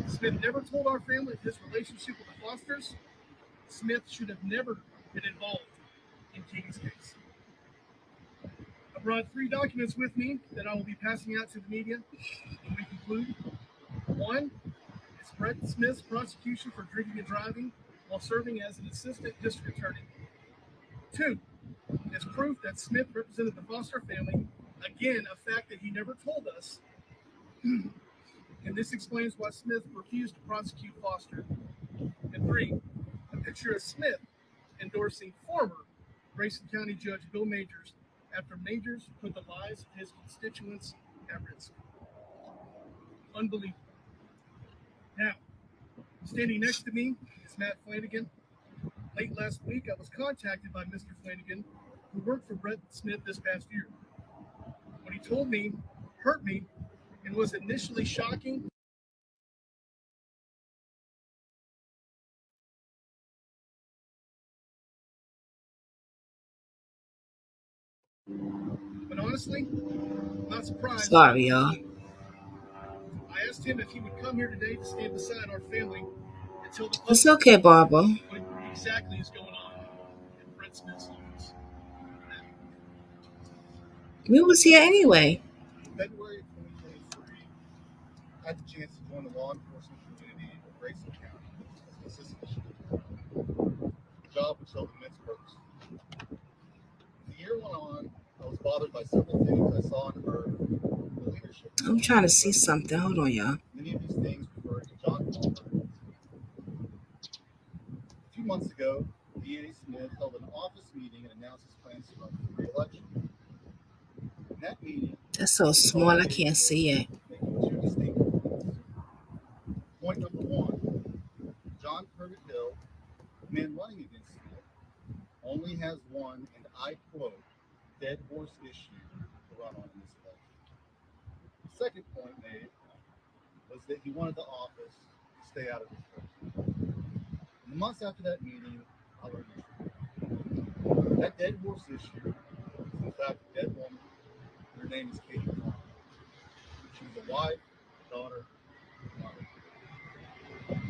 Smith never told our family of his relationship with the Fosters. Smith should have never been involved in Katie's case. I brought 3 documents with me that I will be passing out to the media when we conclude. One is Brett Smith's prosecution for drinking and driving while serving as an assistant district attorney. 2 is proof that Smith represented the Foster family, again, a fact that he never told us. And this explains why Smith refused to prosecute Foster. And 3, a picture of Smith endorsing former Grayson County Judge Bill Majors after Majors put the lives of his constituents at risk. Unbelievable. Now, standing next to me is Matt Flanagan. Late last week, I was contacted by Mr. Flanagan, who worked for Brett Smith this past year. What he told me hurt me and was initially shocking. But honestly, I'm not surprised. Sorry, y'all. I asked him if he would come here today to stand beside our family and tell the public It's okay, Barbara. what exactly is going on in Brett Smith's office. We was here anyway. February 2023, I had the chance to join the law enforcement community of Grayson County as an assistant sheriff. The job which held immense perks. As the year went on, I was bothered by several things I saw and heard in the leadership. I'm trying to see something. Hold on, y'all. Many of these things refer to John Palmer. A few months ago, DA Smith held an office meeting and announced his plans to run for re-election. In that meeting, That's so small, I can't see it. making 2 distinct points. Point number 1, John Curtis Hill, the man running against Smith, only has one, and I quote, dead horse issue to run on in this election. The second point made was that he wanted the office to stay out of his person. In the months after that meeting, I learned the truth. That dead horse issue is in fact a dead woman. Her name is Katie Palmer. She was a wife, daughter, mother.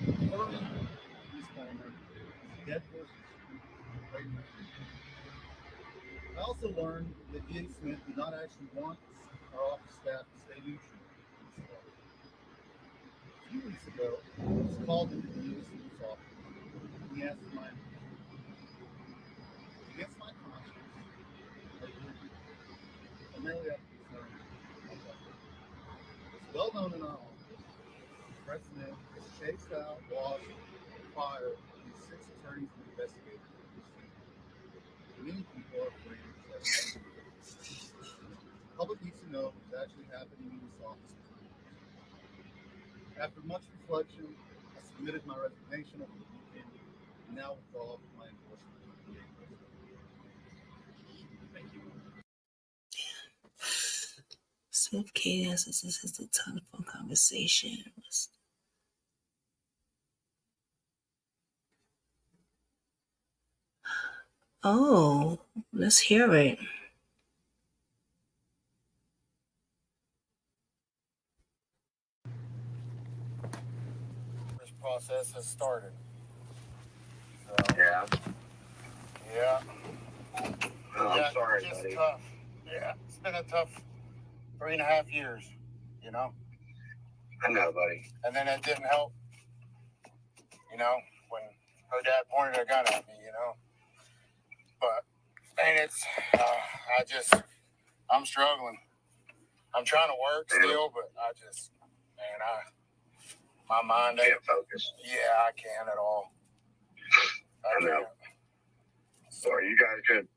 Confirming Ms. Palmer is a dead horse issue right now. I also learned that DA Smith did not actually want our office staff to stay neutral in this election. A few weeks ago, I was called into the U.S. office. He asked my opinion. Against my conscience, I agreed. Primarily out of concern for my wife. It's well known in our office that Brett Smith has chased out, lost, and fired at least 6 attorneys and investigators in this city. Many people are afraid of this. The public needs to know what is actually happening in this office. After much reflection, I submitted my resignation over the weekend and now withdraw my endorsement of the DA president. Thank you. Smith Katie has a telephone conversation. Oh, let's hear it. This process has started. So, Yeah. Oh, I'm sorry, just buddy. tough. Yeah, it's been a tough 3.5 years, you know? I know, buddy. And then it didn't help, you know, when her dad pointed a gun at me, you know? But, and it's, I'm struggling. I'm trying to work still, but my mind can't focus. Yeah, I can't at all. I know. So are you guys going to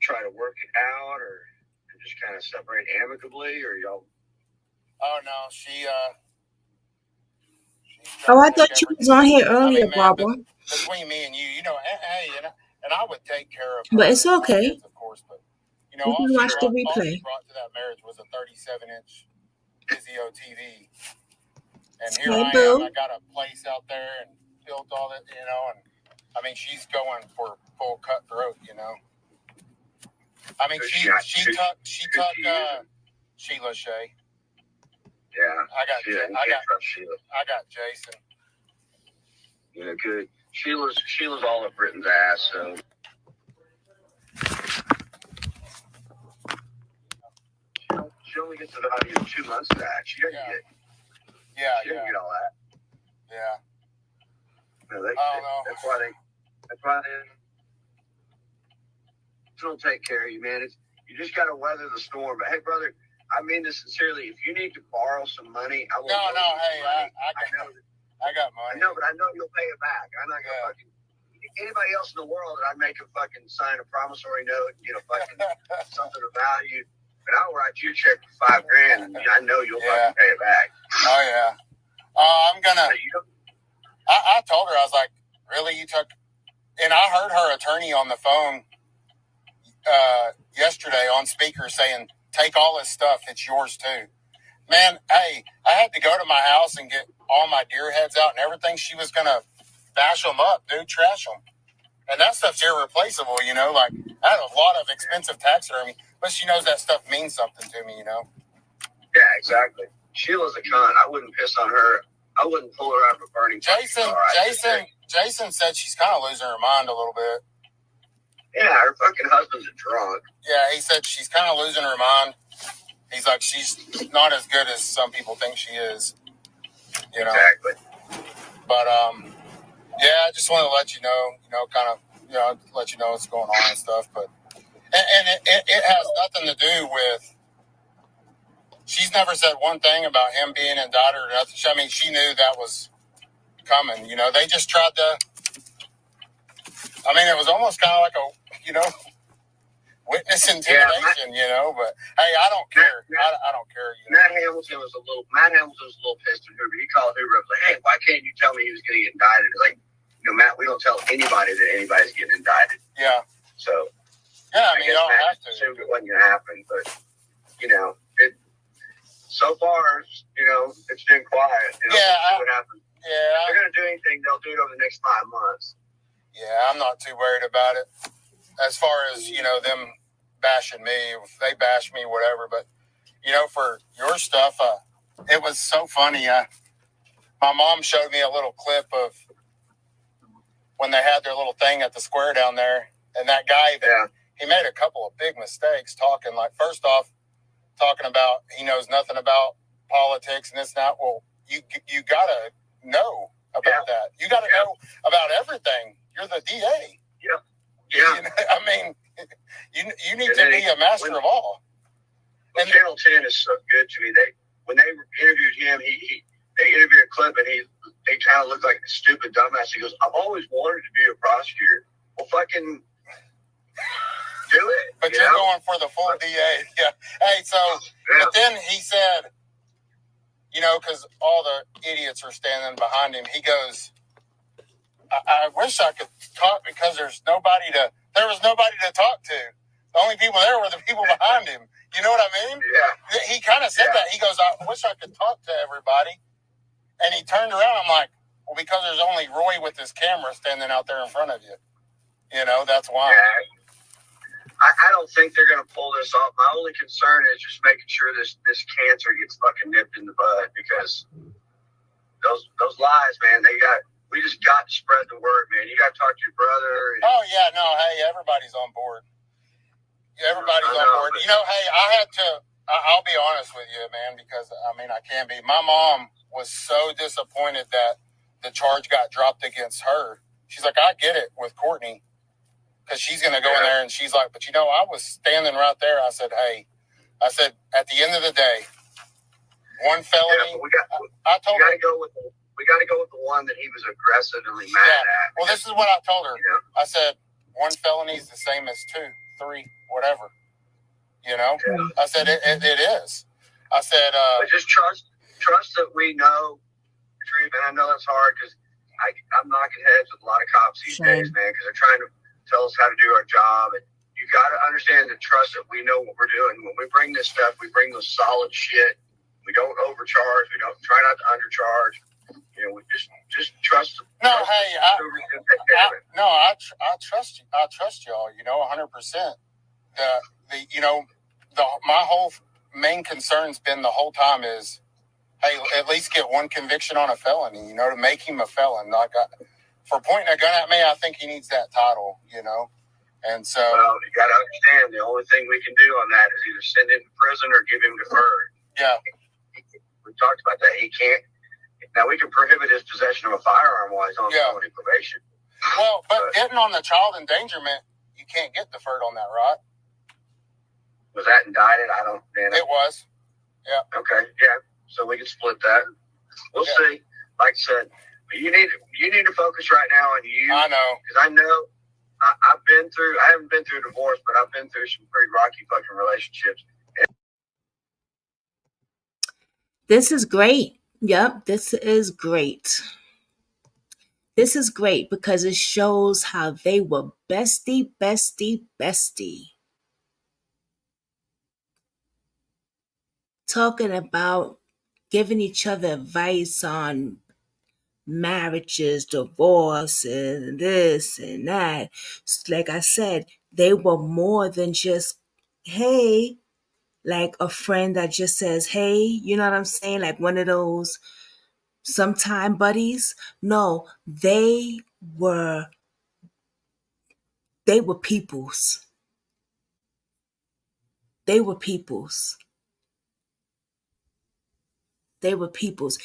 try to work it out or just kind of separate amicably or y'all? Oh, no, she Oh, I thought you was on here earlier, Barbara. between me and you, you know, hey, and I would take care of her. But it's okay. Kids, of course, but, you know, You can watch the all she replay. brought to that marriage was a 37-inch Physio TV. And here I am. I got a place out there and built all that, you know. And I mean, she's going for full cutthroat, you know. I mean, she took Sheila Shea. Yeah, I got Jason. Yeah, good. Sheila's all up Britain's ass, so. She only gets the value of 2 months of that. She doesn't get. She doesn't get all that. Yeah. No, that's why they don't take care of you, man. You just got to weather the storm. But hey, brother, I mean this sincerely. If you need to borrow some money, I will. I got money. I know, but I know you'll pay it back. I'm not gonna fucking. Anybody else in the world that I'd make a fucking sign a promissory note and get a fucking something of value. But I'll write you a check for $5,000, and I know you'll fucking pay it back. Oh yeah. I'm gonna. I told her, I was like, really, you took, and I heard her attorney on the phone yesterday on speaker saying, take all this stuff, it's yours too. Man, hey, I had to go to my house and get all my deer heads out and everything. She was gonna bash them up, dude, trash them. And that stuff's irreplaceable, you know, like, I had a lot of expensive taxidermy, but she knows that stuff means something to me, you know? Yeah, exactly. Sheila's a cunt. I wouldn't piss on her. I wouldn't pull her out of a burning Jason said she's kind of losing her mind a little bit. Yeah, her fucking husband's a drunk. Yeah, he said she's kind of losing her mind. He's like, she's not as good as some people think she is. You know? Exactly. But, yeah, I just want to let you know, kind of, let you know what's going on and stuff. But, and it has nothing to do with, she's never said one thing about him being indicted or nothing. I mean, she knew that was coming. You know, they just tried to. I mean, it was almost kind of like a, witness intimidation. But hey, I don't care. I don't care. Matt Hamilton was a little pissed at Hoover. He called Hoover up like, "Hey, why can't you tell me he was going to get indicted?" Like, Matt, we don't tell anybody that anybody's getting indicted. Yeah. So. Yeah, I mean, you don't have to. Assumed it wasn't going to happen, but so far, it's been quiet. We'll see what happens. Yeah. If they're going to do anything, they'll do it over the next 5 months. Yeah, I'm not too worried about it. As far as, them bashing me, if they bash me, whatever. But, for your stuff, it was so funny. My mom showed me a little clip of when they had their little thing at the square down there. And that guy, he made a couple of big mistakes talking. Like, first off, talking about he knows nothing about politics and this and that. Well, you got to know about that. You got to know about everything. You're the DA. Yeah. Yeah. I mean, you need to be a master of all. And Channel 10 is so good to me. When they interviewed him, they interviewed a clip and they kind of looked like a stupid dumbass. He goes, "I've always wanted to be a prosecutor." Well, fucking do it. But you're going for the full DA. Yeah. Hey, so, but then he said, because all the idiots are standing behind him, he goes, I wish I could talk because there was nobody to talk to. The only people there were the people behind him. You know what I mean? Yeah. He kind of said that. He goes, I wish I could talk to everybody. And he turned around. I'm like, well, because there's only Roy with his camera standing out there in front of you. That's why. Yeah. I don't think they're going to pull this off. My only concern is just making sure this cancer gets fucking nipped in the bud, because those lies, man, we just got to spread the word, man. You got to talk to your brother. Oh, yeah, no, hey, everybody's on board. Everybody's on board. Hey, I'll be honest with you, man, because, I can be. My mom was so disappointed that the charge got dropped against her. She's like, I get it with Courtney, because she's going to go in there, and she's like, but I was standing right there. I said, hey, at the end of the day, one felony. I told her. We got to go with the one that he was aggressively mad at. Well, this is what I told her. I said, one felony is the same as 2, 3, whatever. I said, it is. I said, but just trust that we know the truth. And I know that's hard because I'm knocking heads with a lot of cops these days, man, because they're trying to tell us how to do our job. And you got to understand and trust that we know what we're doing. When we bring this stuff, we bring the solid shit. We don't overcharge. We don't try not to undercharge. You know, we just trust. No, hey, I trust you. I trust y'all. You know, 100%. My whole main concern's been the whole time is, hey, at least get one conviction on a felony. You know, to make him a felon. For pointing a gun at me, I think he needs that title. You know, and so. Well, you got to understand the only thing we can do on that is either send him to prison or give him deferred. Yeah. We talked about that. He can't. Now, we can prohibit his possession of a firearm while he's on felony probation. Well, but getting on the child endangerment, you can't get deferred on that, right? Was that indicted? I don't. It was. Yeah. Okay. Yeah. So we can split that. We'll see. Like I said, but you need to focus right now on you. I know. Because I know I've been through. I haven't been through a divorce, but I've been through some pretty rocky fucking relationships. This is great. Yep, this is great. This is great because it shows how they were bestie. Talking about giving each other advice on marriages, divorces, and this and that. Like I said, they were more than just, hey, like a friend that just says, hey, you know what I'm saying? Like one of those sometime buddies. No, they were peoples. They were peoples. They were peoples.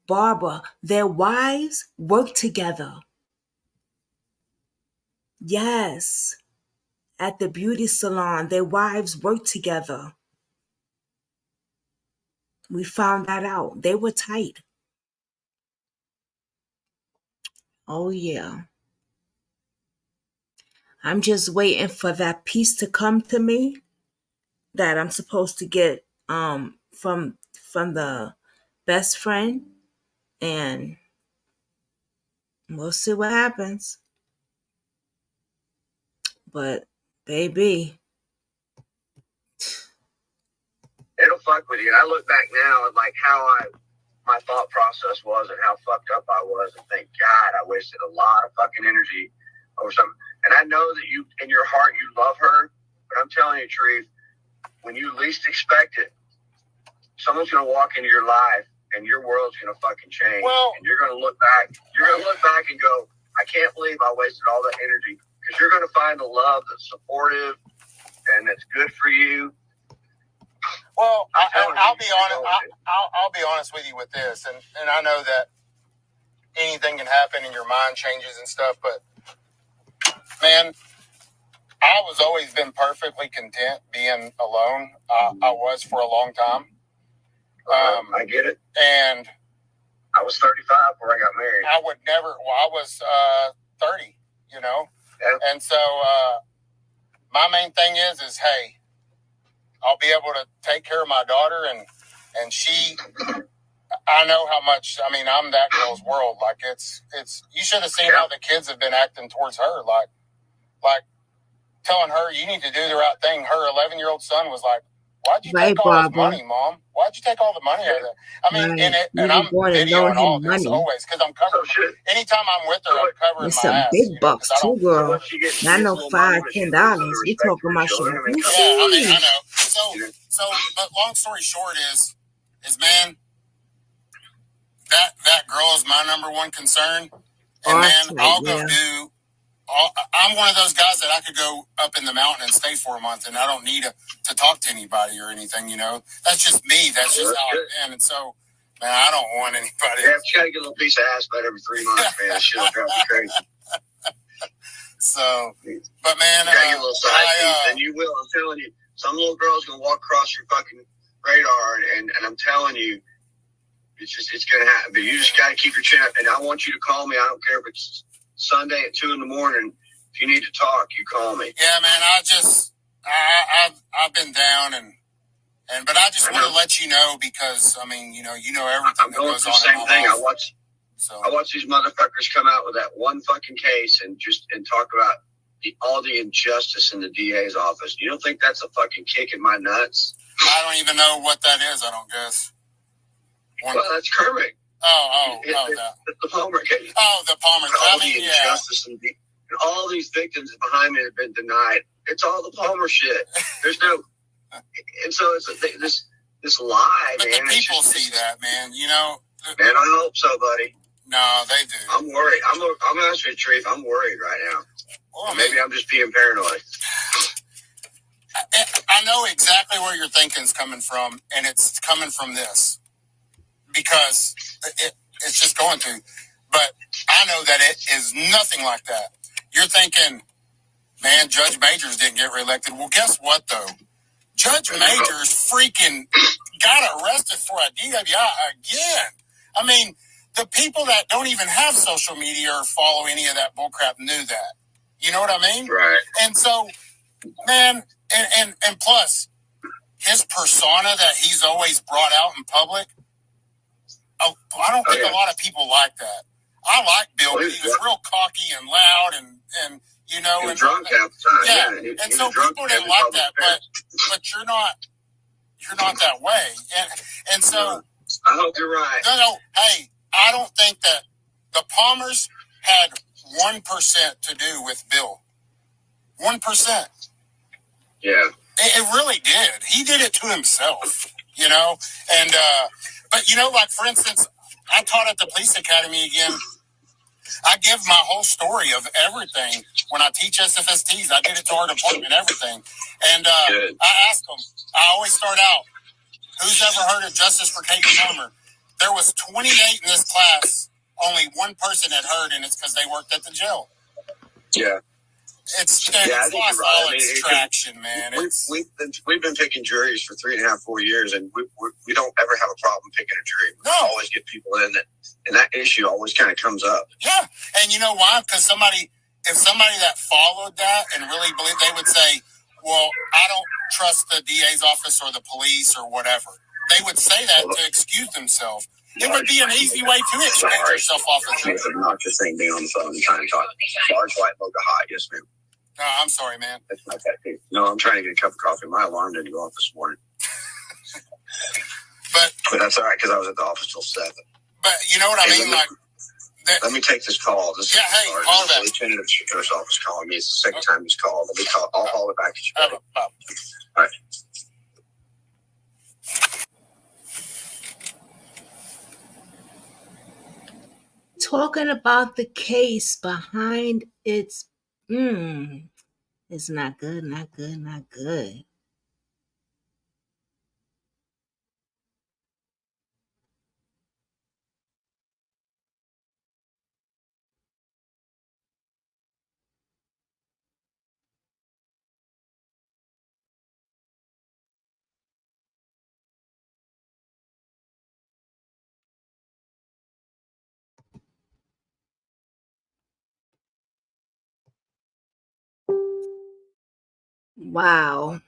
Barbara, their wives worked together. Yes. At the beauty salon, their wives worked together. We found that out. They were tight. Oh, yeah. I'm just waiting for that piece to come to me that I'm supposed to get from the best friend, and we'll see what happens. But baby, it'll fuck with you. And I look back now at like how my thought process was and how fucked up I was, and think, God, I wasted a lot of fucking energy over something. And I know that you, in your heart, you love her, but I'm telling you the truth, when you least expect it, someone's gonna walk into your life and your world's gonna fucking change. Well, and you're gonna look back and go, I can't believe I wasted all that energy. Because you're gonna find a love that's supportive and that's good for you. Well, I'll be honest. I'll be honest with you with this, and I know that anything can happen and your mind changes and stuff. But man, I was always been perfectly content being alone. I was for a long time. I get it. And I was 35 before I got married. I would never. Well, I was 30. You know, and so my main thing is hey, I'll be able to take care of my daughter, and she. I know how much. I mean, I'm that girl's world. Like it's. You should have seen how the kids have been acting towards her. Like telling her you need to do the right thing. Her 11-year-old son was like, "Why'd you take all this money, Mom? Why'd you take all the money out of that?" I mean, and I'm videoing all this always because I'm covering. Anytime I'm with her, I'm covering it's my some ass. big bucks too, girl. Not no $5-10. We talking about some. Yeah, I mean, I know. So, but long story short is man, that girl is my number one concern, and man, I'll go do. I'm one of those guys that I could go up in the mountain and stay for a month, and I don't need to talk to anybody or anything. You know, that's just me. That's just how I've been. And so, man, I don't want anybody. Yeah, you gotta get a little piece of ass about every 3 months, man. That shit'll drive you crazy. So, but man, you gotta get a little side piece, and you will. I'm telling you, some little girl's gonna walk across your fucking radar, and I'm telling you, it's gonna happen. But you just gotta keep your chin up. And I want you to call me. I don't care if it's Sunday at 2 a.m. If you need to talk, you call me. Yeah, man. I've been down but I just want to let you know because I mean, you know everything I'm going through the same thing. I watch these motherfuckers come out with that one fucking case and talk about all the injustice in the DA's office. You don't think that's a fucking kick in my nuts? I don't even know what that is. I don't guess. Well, that's Kermit. The Palmer case. Oh, the Palmer. All the injustice and all these victims behind me have been denied. It's all the Palmer shit. There's no, and so it's this lie, but man. The people see that, man. You know. Man, I hope so, buddy. No, they do. I'm worried. I'm asking you, Chief. I'm worried right now. Well, maybe I'm just being paranoid. I know exactly where your thinking's coming from, and it's coming from this because it's just going to. But I know that it is nothing like that. You're thinking, man, Judge Majors didn't get reelected. Well, guess what, though? Judge Majors freaking got arrested for a DWI again. I mean, the people that don't even have social media or follow any of that bullcrap knew that. You know what I mean? Right. And so, man, and plus, his persona that he's always brought out in public, I don't think a lot of people like that. I like Bill, but he was real cocky and loud and you know, and drunk half the time. Yeah, and so people didn't like that, but you're not that way, and so I hope you're right. No, hey, I don't think that the Palmers had 1% to do with Bill. 1%. Yeah, it really did. He did it to himself, you know, and but you know, like for instance, I taught at the police academy again. I give my whole story of everything when I teach SFSTs. I did it to our department, everything. And I ask them, I always start out, who's ever heard of Justice for Katie Palmer? There was 28 in this class. Only one person had heard, and it's because they worked at the jail. Yeah. It's lost all its traction, man. We've been picking juries for 3.5, 4 years, and we don't ever have a problem picking a jury. We always get people in that, and that issue always kind of comes up. Yeah, and you know why? Because if somebody that followed that and really believed, they would say, "Well, I don't trust the DA's office or the police or whatever." They would say that to excuse themselves. It would be an easy way to excuse yourself off the jury. It's an obnoxious thing being on the phone and trying to talk. Large white mocha hot, yes, ma'am. No, I'm sorry, man. That's my pet peeve. No, I'm trying to get a cup of coffee. My alarm didn't go off this morning. but that's all right because I was at the office till 7. But you know what I mean? Let me take this call. This call the lieutenant of the sheriff's office calling me. It's the second time he's called. Let me call. I'll call it back at you. All right. Talking about the case behind it's not good, not good, not good. Wow.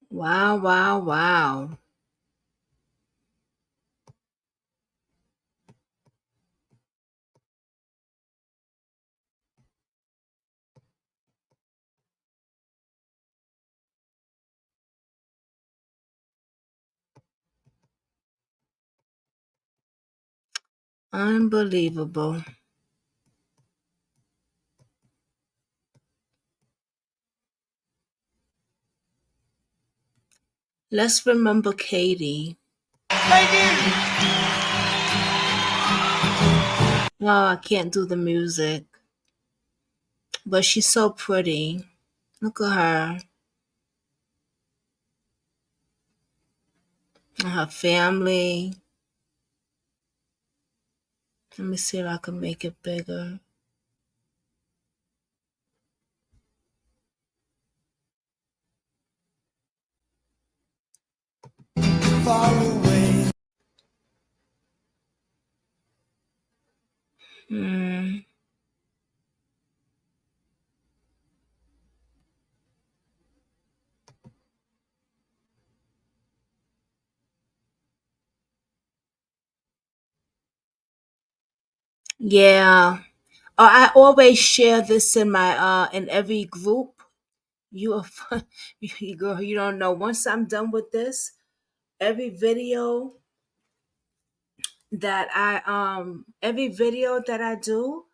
Wow, wow, wow. Unbelievable. Let's remember Katie. Oh, I can't do the music. But she's so pretty. Look at her. And her family. Let me see if I can make it bigger. Far away. Yeah. I always share this in my in every group. You a girl, you don't know. Once I'm done with this, every video every video that I do,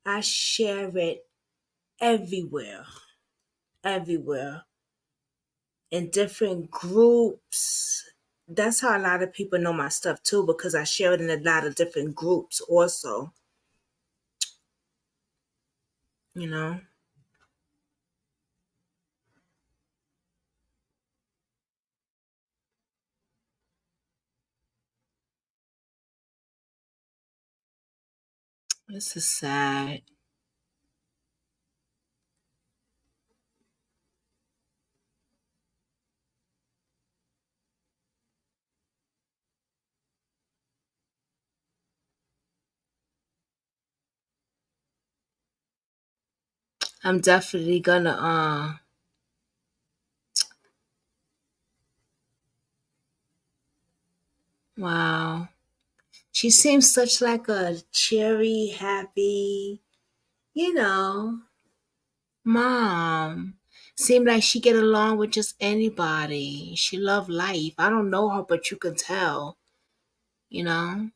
I share it everywhere. Everywhere. In different groups. That's how a lot of people know my stuff too, because I share it in a lot of different groups also. You know? This is sad. I'm definitely gonna wow. She seems such like a cheery, happy, you know, mom. Seemed like she get along with just anybody. She love life. I don't know her, but you can tell, you know.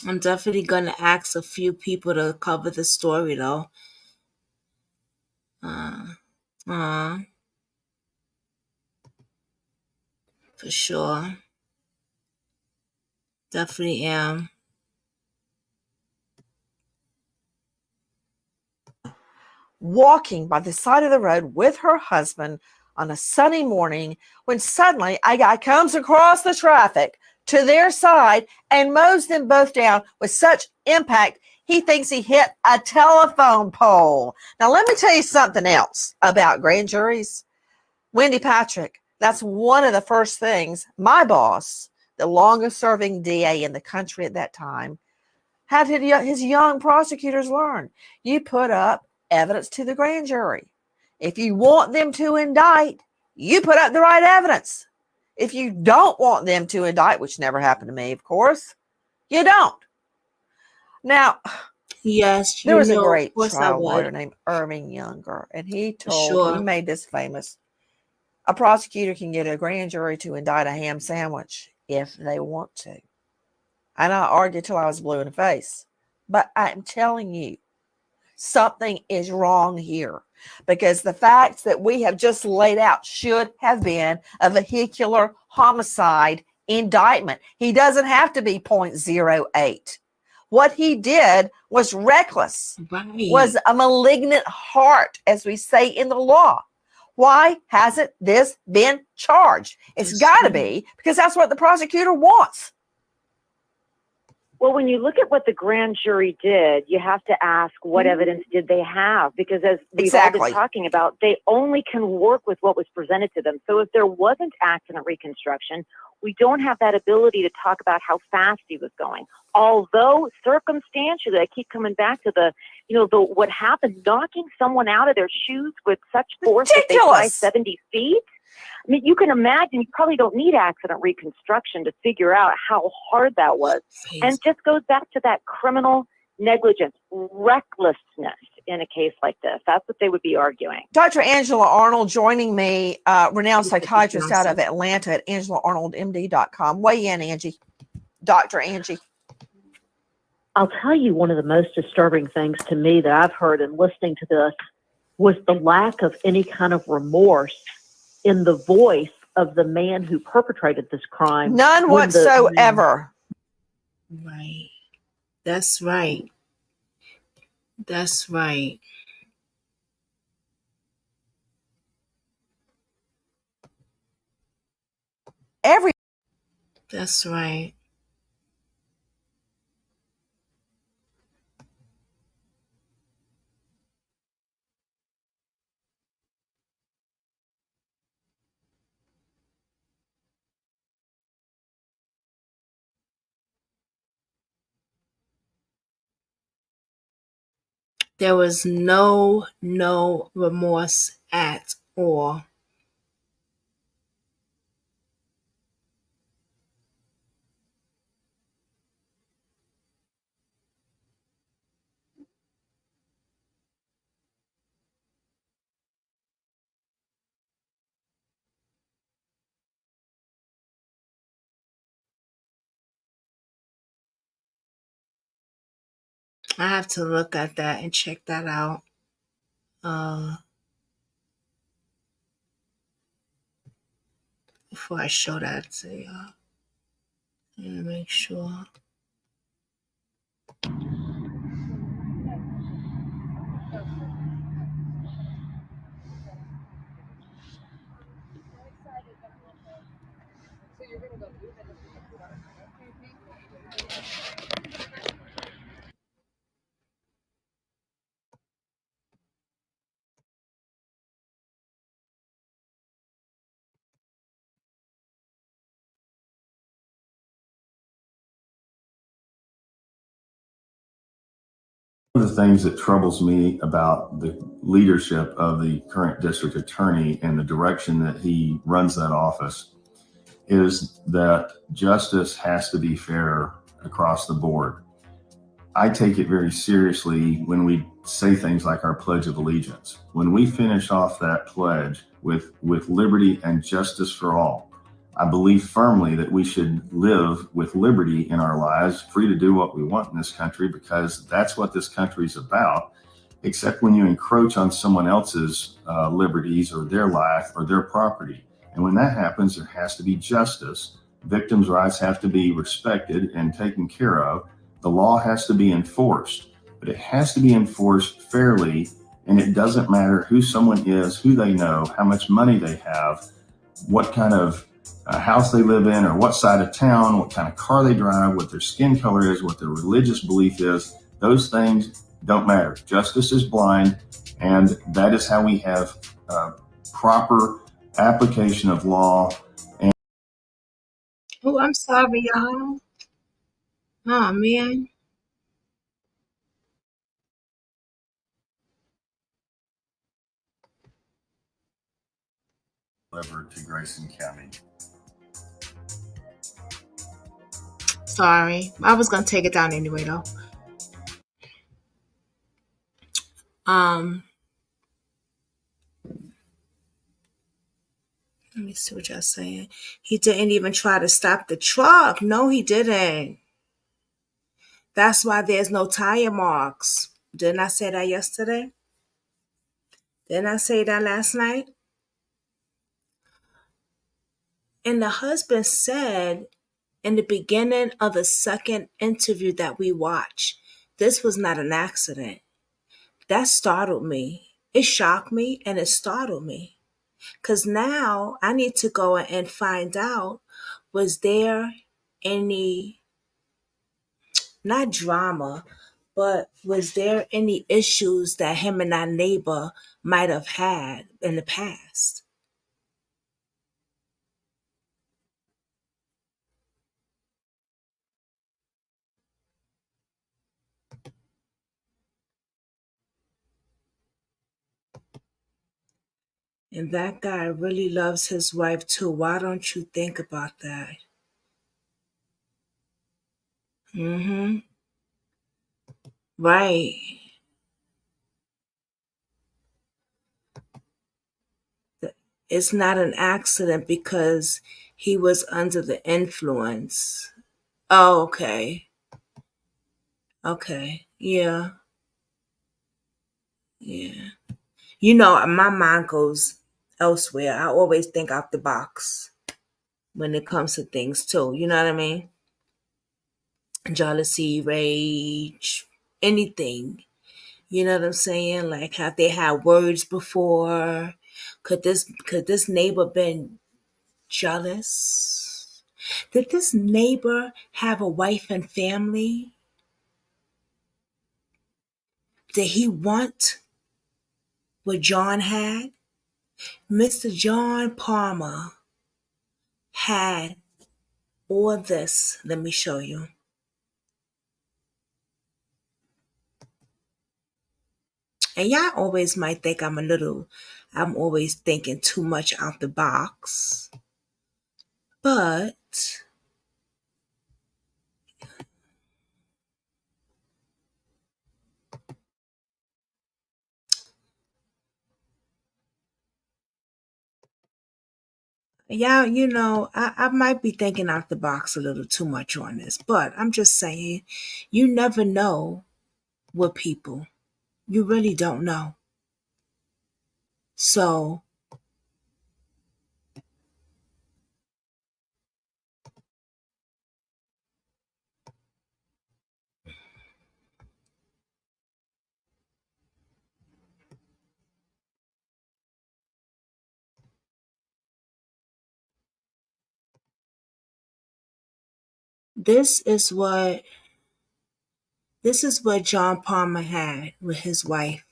I'm definitely gonna ask a few people to cover the story though. Uh, uh, for sure. Definitely am. Walking by the side of the road with her husband on a sunny morning when suddenly a guy comes across the traffic to their side and mows them both down with such impact he thinks he hit a telephone pole. Now, let me tell you something else about grand juries. Wendy Patrick, that's one of the first things my boss, the longest serving DA in the country at that time, had his young prosecutors learn. You put up evidence to the grand jury. If you want them to indict, you put up the right evidence. If you don't want them to indict, which never happened to me, of course, you don't. Now, yes, there was a of great course I trial lawyer would. named Irving Younger, and he Sure. made this famous. A prosecutor can get a grand jury to indict a ham sandwich if they want to. And I argued till I was blue in the face. But I'm telling you, something is wrong here because the facts that we have just laid out should have been a vehicular homicide indictment. He doesn't have to be 0.08. What he did was reckless, was a malignant heart, as we say in the law. Why hasn't this been charged? It's got to be because that's what the prosecutor wants. Well, when you look at what the grand jury did, you have to ask what evidence did they have? Because as we've all been talking about, they only can work with what was presented to them. So if there wasn't accident reconstruction, we don't have that ability to talk about how fast he was going. Although circumstantially, I keep coming back to what happened, knocking someone out of their shoes with such force that they fly 70 feet. I mean, you can imagine you probably don't need accident reconstruction to figure out how hard that was. And it just goes back to that criminal negligence, recklessness in a case like this. That's what they would be arguing. Dr. Angela Arnold joining me, renowned psychiatrist out of Atlanta at AngelaArnoldMD.com. Weigh in, Angie. Dr. Angie. I'll tell you, one of the most disturbing things to me that I've heard in listening to this was the lack of any kind of remorse in the voice of the man who perpetrated this crime. None whatsoever. Right. That's right. That's right. That's right. There was no remorse at all. I have to look at that and check that out. Before I show that to y'all. And make sure. One of the things that troubles me about the leadership of the current district attorney and the direction that he runs that office is that justice has to be fair across the board. I take it very seriously when we say things like our Pledge of Allegiance. When we finish off that pledge with liberty and justice for all, I believe firmly that we should live with liberty in our lives, free to do what we want in this country, because that's what this country is about, except when you encroach on someone else's liberties or their life or their property. And when that happens, there has to be justice. Victims' rights have to be respected and taken care of. The law has to be enforced, but it has to be enforced fairly. And it doesn't matter who someone is, who they know, how much money they have, what kind of house they live in, or what side of town, what kind of car they drive, what their skin color is, what their religious belief is. Those things don't matter. Justice is blind, and that is how we have proper application of law. Oh, I'm sorry, y'all. Oh, man. Delivered to Grayson County. Sorry. I was going to take it down anyway, though. Let me see what y'all saying. He didn't even try to stop the truck. No, he didn't. That's why there's no tire marks. Didn't I say that yesterday? Didn't I say that last night? And the husband said in the beginning of the second interview that we watched, this was not an accident. That startled me. It shocked me and it startled me. Because now I need to go and find out, was there any, not drama, but was there any issues that him and our neighbor might have had in the past? And that guy really loves his wife too. Why don't you think about that? Mm-hmm. Right. It's not an accident because he was under the influence. Oh, okay. Okay. Yeah. Yeah. You know, my mind goes elsewhere. I always think out the box when it comes to things too. You know what I mean? Jealousy, rage, anything. You know what I'm saying? Like, have they had words before? Could this neighbor been jealous? Did this neighbor have a wife and family? Did he want what John had? Mr. John Palmer had all this. Let me show you. And y'all always might think I'm always thinking too much out the box. But yeah, you know, I might be thinking out the box a little too much on this, but I'm just saying, you never know with people. You really don't know. So this is what John Palmer had with his wife.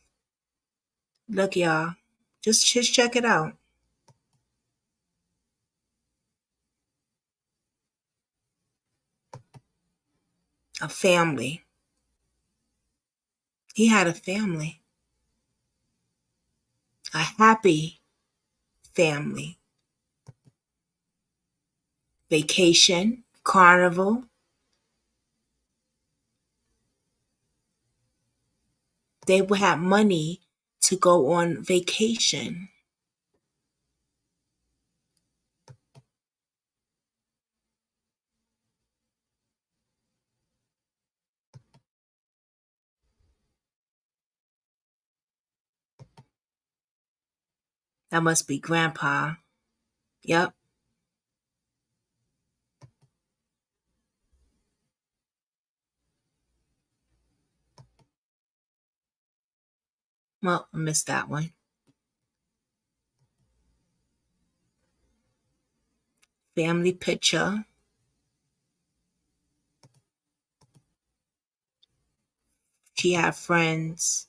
Look, y'all, just check it out. A family. He had a family. A happy family. Vacation, carnival. They would have money to go on vacation. That must be Grandpa. Yep. Well, I missed that one. Family picture. She had friends.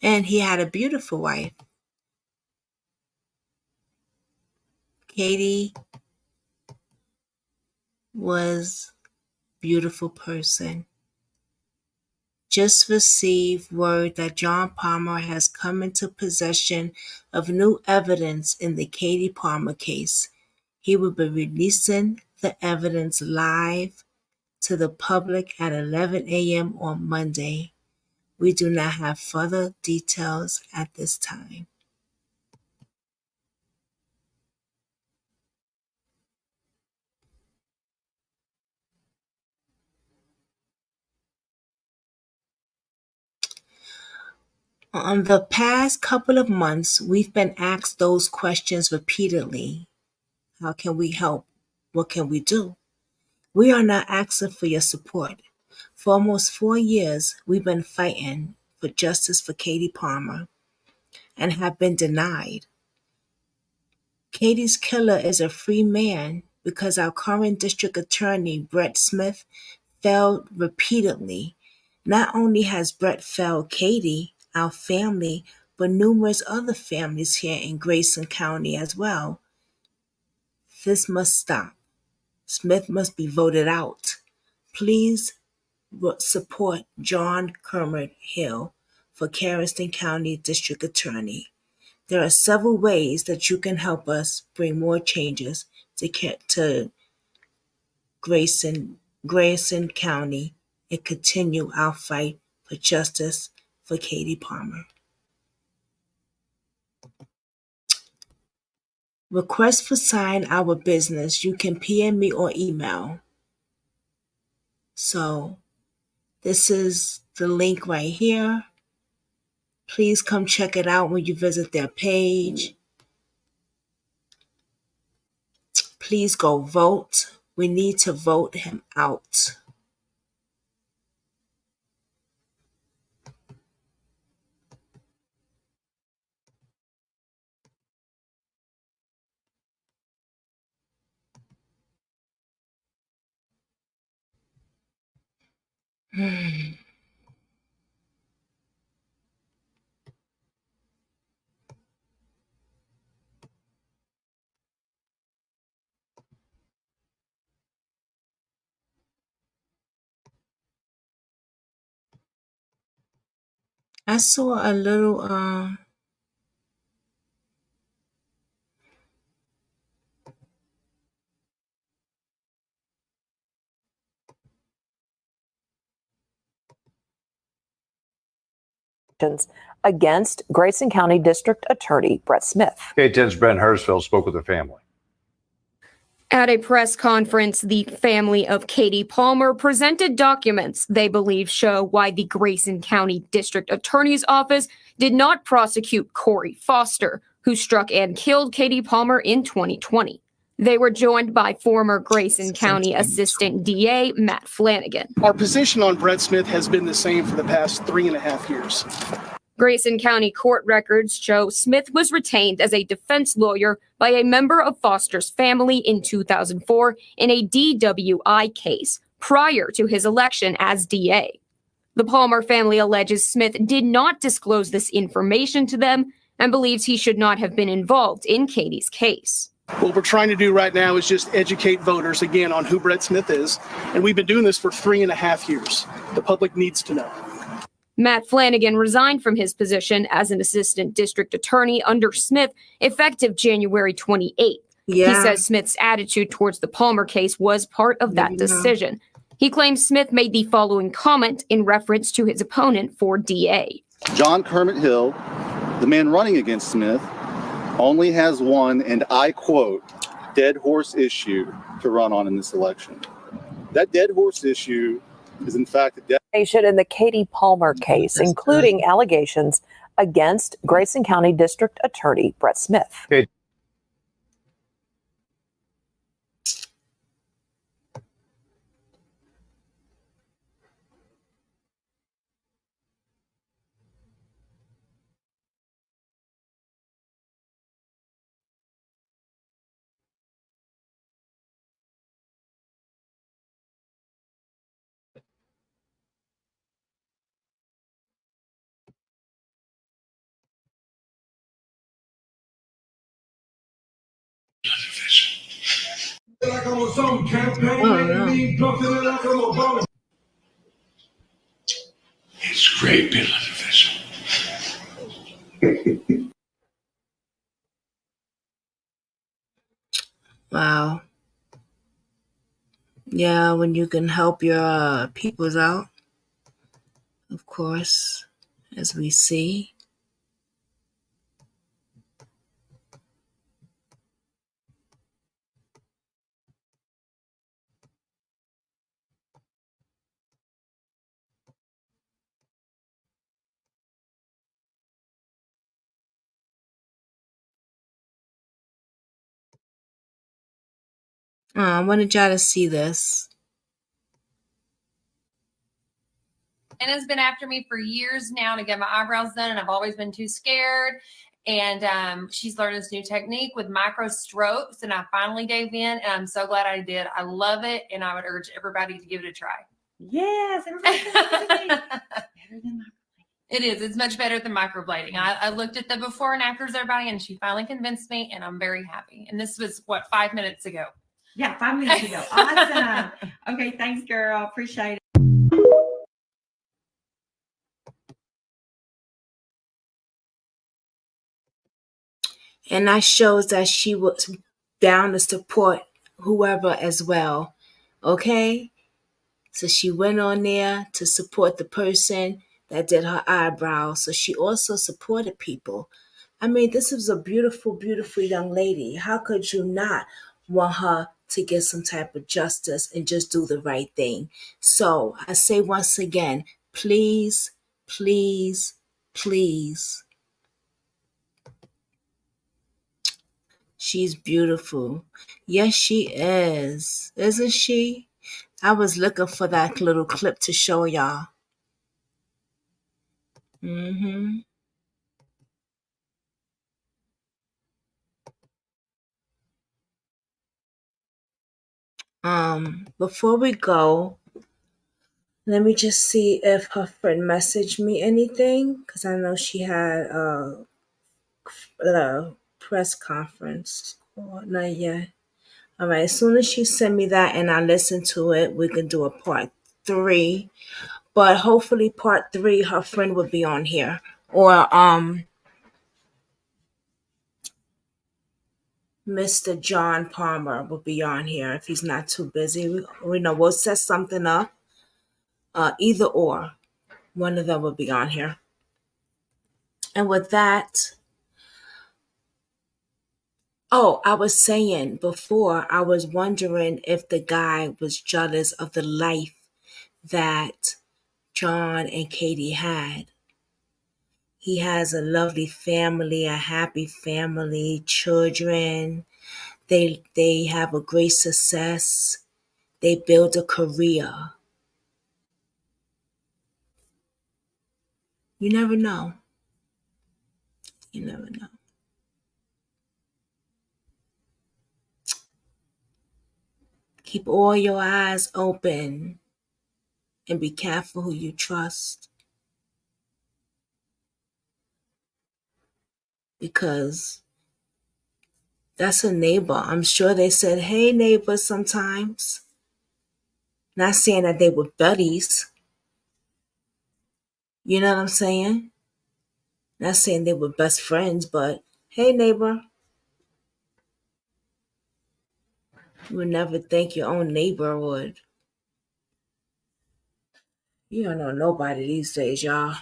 And he had a beautiful wife. Katie was a beautiful person. Just received word that John Palmer has come into possession of new evidence in the Katie Palmer case. He will be releasing the evidence live to the public at 11 a.m. on Monday. We do not have further details at this time. On the past couple of months, we've been asked those questions repeatedly. How can we help? What can we do? We are not asking for your support. For almost 4 years, we've been fighting for justice for Katie Palmer and have been denied. Katie's killer is a free man because our current district attorney, Brett Smith, failed repeatedly. Not only has Brett failed Katie, our family, but numerous other families here in Grayson County as well. This must stop. Smith must be voted out. Please support John Kermit Hill for Carrollton County District Attorney. There are several ways that you can help us bring more changes to Grayson County and continue our fight for justice for Katie Palmer. Request for sign our business. You can PM me or email. So this is the link right here. Please come check it out when you visit their page. Please go vote. We need to vote him out. I saw a little against Grayson County District Attorney Brett Smith. K10's Brent Hursfield spoke with the family. At a press conference, the family of Katie Palmer presented documents they believe show why the Grayson County District Attorney's Office did not prosecute Corey Foster, who struck and killed Katie Palmer in 2020. They were joined by former Grayson County Assistant DA Matt Flanagan. Our position on Brett Smith has been the same for the past 3.5 years. Grayson County court records show Smith was retained as a defense lawyer by a member of Foster's family in 2004 in a DWI case prior to his election as DA. The Palmer family alleges Smith did not disclose this information to them and believes he should not have been involved in Katie's case. What we're trying to do right now is just educate voters again on who Brett Smith is, and we've been doing this for 3.5 years. The public needs to know. Matt Flanagan resigned from his position as an assistant district attorney under Smith effective January 28th. Yeah. He says Smith's attitude towards the Palmer case was part of that decision. He claims Smith made the following comment in reference to his opponent for DA. John Kermit Hill, the man running against Smith, only has one, and I quote, dead horse issue to run on in this election. That dead horse issue is in fact a dead in the Katie Palmer case, including allegations against Grayson County District Attorney Brett Smith. Okay. It's great being on television. Wow. Yeah, when you can help your peoples out, of course, as we see. I wanted y'all to see this. And has been after me for years now to get my eyebrows done, and I've always been too scared. And she's learned this new technique with micro strokes, and I finally gave in, and I'm so glad I did. I love it, and I would urge everybody to give it a try. Yes, It is. It's much better than microblading. I looked at the before and afters of everybody, and she finally convinced me, and I'm very happy. And this was, 5 minutes ago? Yeah, 5 minutes ago. Awesome. Okay, thanks, girl. Appreciate it. And that shows that she was down to support whoever as well. Okay? So she went on there to support the person that did her eyebrows. So she also supported people. I mean, this is a beautiful, beautiful young lady. How could you not want her to get some type of justice and just do the right thing? So I say once again, please, please, please. She's beautiful. Yes, she is. Isn't she? I was looking for that little clip to show y'all. Before we go, let me just see if her friend messaged me anything, because I know she had a press conference. Oh, not yet. All right, as soon as she send me that and I listen to it, we can do a part 3. But hopefully part 3, her friend will be on here. Or Mr. John Palmer will be on here if he's not too busy. We know we'll set something up. Either or, one of them will be on here. And with that, Oh, I was saying before, I was wondering if the guy was jealous of the life that John and Katie had. He has a lovely family, a happy family, children. They have a great success. They build a career. You never know. You never know. Keep all your eyes open and be careful who you trust, because that's a neighbor. I'm sure they said, hey, neighbor, sometimes. Not saying that they were buddies. You know what I'm saying? Not saying they were best friends, but hey, neighbor. You would never think your own neighbor would. You don't know nobody these days, y'all.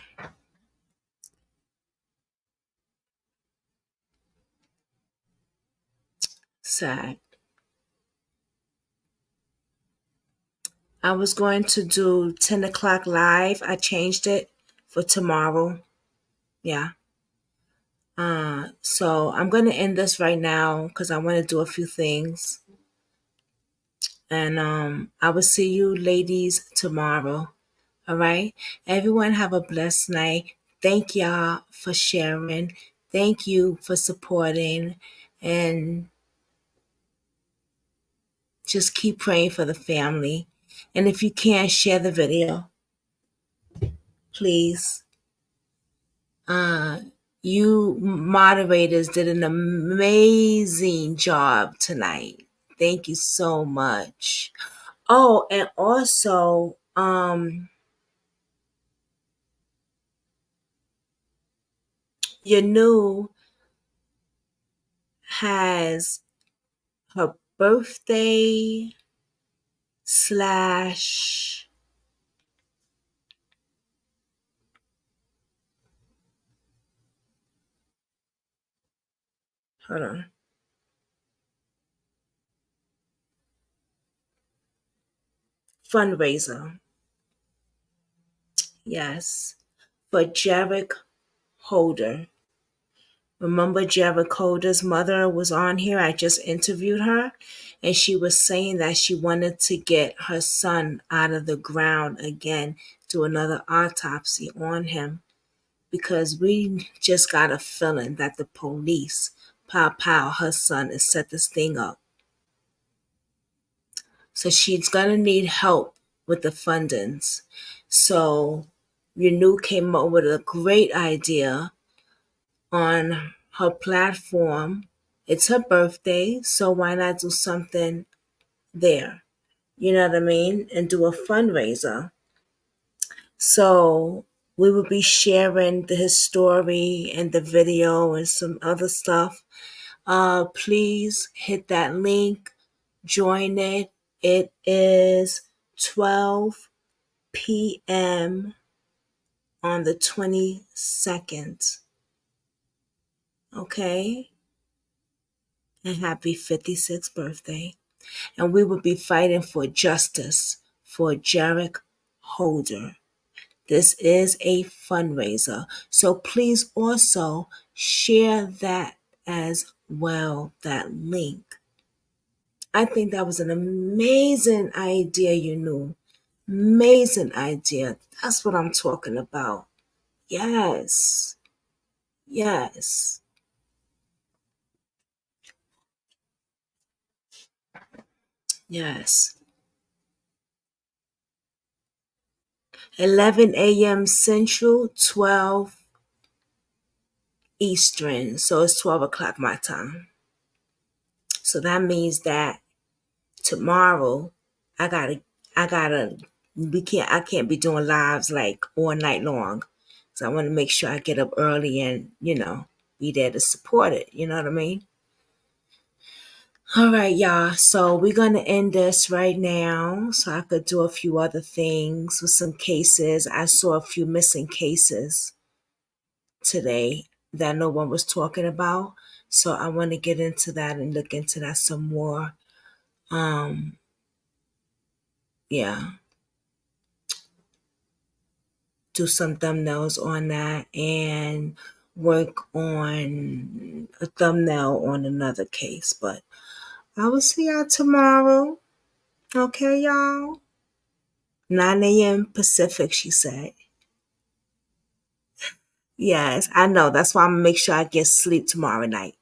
Sad. I was going to do 10 o'clock live. I changed it for tomorrow. Yeah. So I'm going to end this right now because I want to do a few things. And I will see you ladies tomorrow. All right. Everyone have a blessed night. Thank y'all for sharing. Thank you for supporting. And just keep praying for the family. And if you can't, share the video, please. You moderators did an amazing job tonight. Thank you so much. Oh, and also, Yanu has her birthday slash hold on. Fundraiser. Yes. For Jarek Holder. Remember Jarek Holder's mother was on here? I just interviewed her, and she was saying that she wanted to get her son out of the ground again, do another autopsy on him, because we just got a feeling that the police, her son, has set this thing up. So she's going to need help with the fundings. So Renew came up with a great idea on her platform. It's her birthday, so why not do something there? You know what I mean? And do a fundraiser. So we will be sharing his story and the video and some other stuff. Please hit that link, join it. It is 12 p.m. on the 22nd. Okay? And happy 56th birthday. And we will be fighting for justice for Jarek Holder. This is a fundraiser. So please also share that as well, that link. I think that was an amazing idea, Amazing idea. That's what I'm talking about. Yes. Yes. Yes. 11 a.m. Central, 12 Eastern. So it's 12 o'clock my time. So that means that tomorrow I can't be doing lives like all night long. So I want to make sure I get up early and, be there to support it. You know what I mean? All right, y'all. So we're going to end this right now so I could do a few other things with some cases. I saw a few missing cases today. that no one was talking about. So I want to get into that and look into that some more. Yeah. Do some thumbnails on that and work on a thumbnail on another case. But I will see y'all tomorrow. Okay, y'all? 9 a.m. Pacific, she said. Yes, I know. That's why I'm going to make sure I get sleep tomorrow night.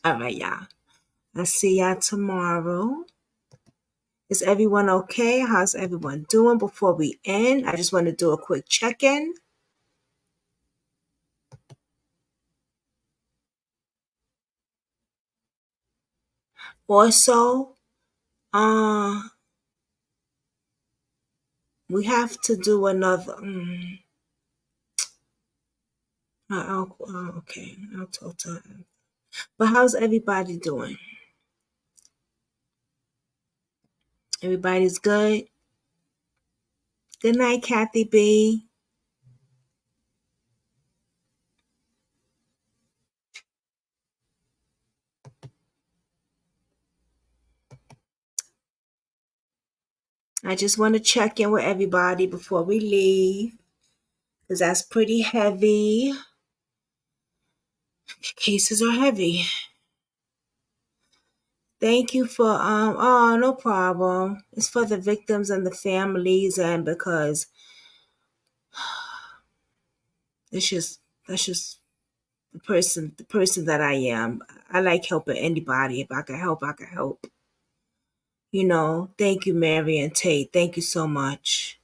All right, y'all. I'll see y'all tomorrow. Is everyone okay? How's everyone doing? Before we end, I just want to do a quick check-in. Also, we have to do another. Okay, I'll talk to her. But how's everybody doing? Everybody's good? Good night, Kathy B. I just want to check in with everybody before we leave, because that's pretty heavy. Cases are heavy. Thank you for oh, no problem. It's for the victims and the families, and because that's just the person that I am. I like helping anybody. If I can help, I can help. Thank you, Mary and Tate. Thank you so much.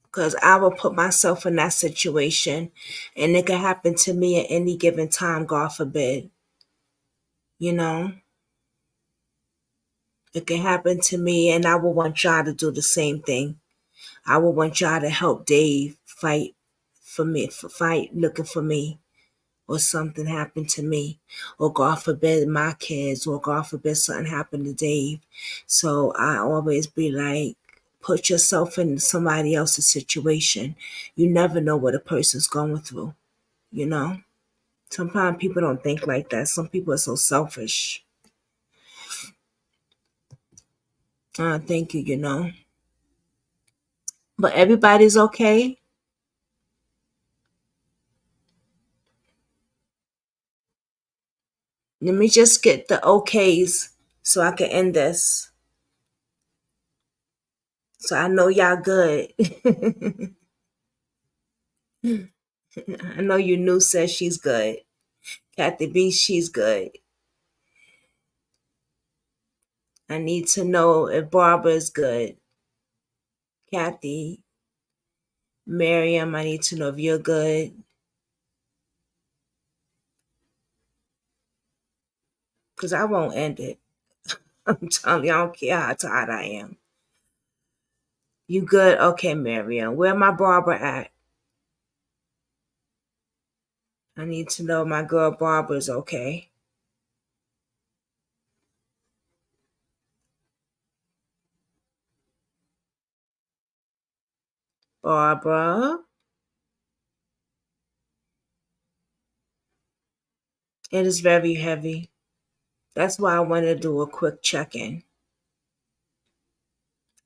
Because I will put myself in that situation, and it can happen to me at any given time, God forbid. It can happen to me, and I will want y'all to do the same thing. I would want y'all to help Dave fight for me, fight looking for me, or something happened to me, or God forbid my kids, or God forbid something happened to Dave. So I always be like, put yourself in somebody else's situation. You never know what a person's going through, Sometimes people don't think like that. Some people are so selfish. Thank you, But everybody's okay. Let me just get the okays so I can end this. So I know y'all good. I know you knew says she's good. Kathy B, she's good. I need to know if Barbara is good. Kathy, Miriam, I need to know if you're good. Because I won't end it. I'm telling you, I don't care how tired I am. You good? Okay, Miriam. Where my Barbara at? I need to know my girl Barbara's okay. Barbara. It is very heavy. That's why I want to do a quick check-in.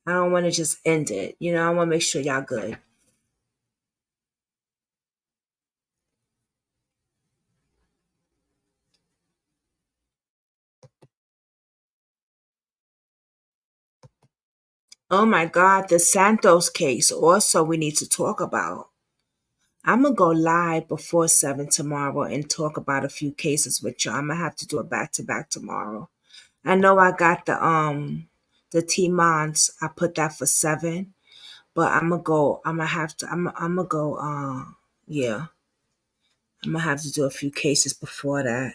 I don't want to just end it. I want to make sure y'all good. Oh my God, the Santos case also we need to talk about. I'm going to go live before 7 tomorrow and talk about a few cases with y'all. I'm going to have to do a back-to-back tomorrow. I know I got the T-Mons. I put that for 7, but I'm going to go, I'm going to have to, I'm going to go, yeah. I'm going to have to do a few cases before that.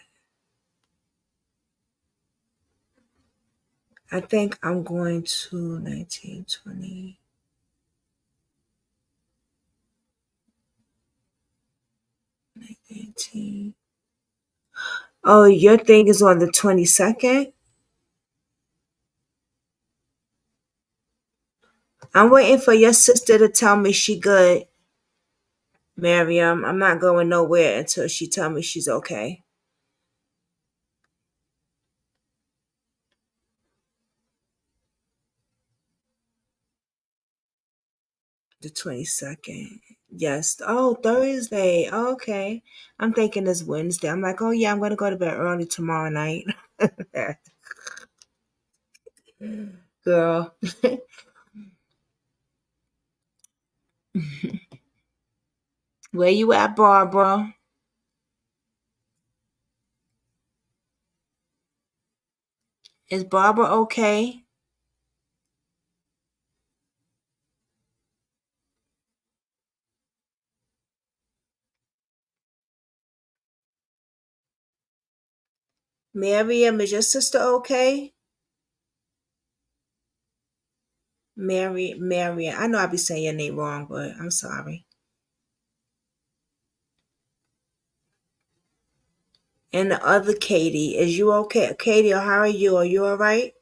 I think I'm going to 19, 20. Oh, your thing is on the 22nd? I'm waiting for your sister to tell me she good, Miriam. I'm not going nowhere until she tell me she's okay. The 22nd. Yes. Oh, Thursday. Okay. I'm thinking it's Wednesday. I'm like, oh yeah, I'm gonna go to bed early tomorrow night. Girl. Where you at, Barbara? Is Barbara okay? Miriam, is your sister okay? Marian. I know I be saying your name wrong, but I'm sorry. And the other Katie, is you okay? Katie, how are you? Are you all right?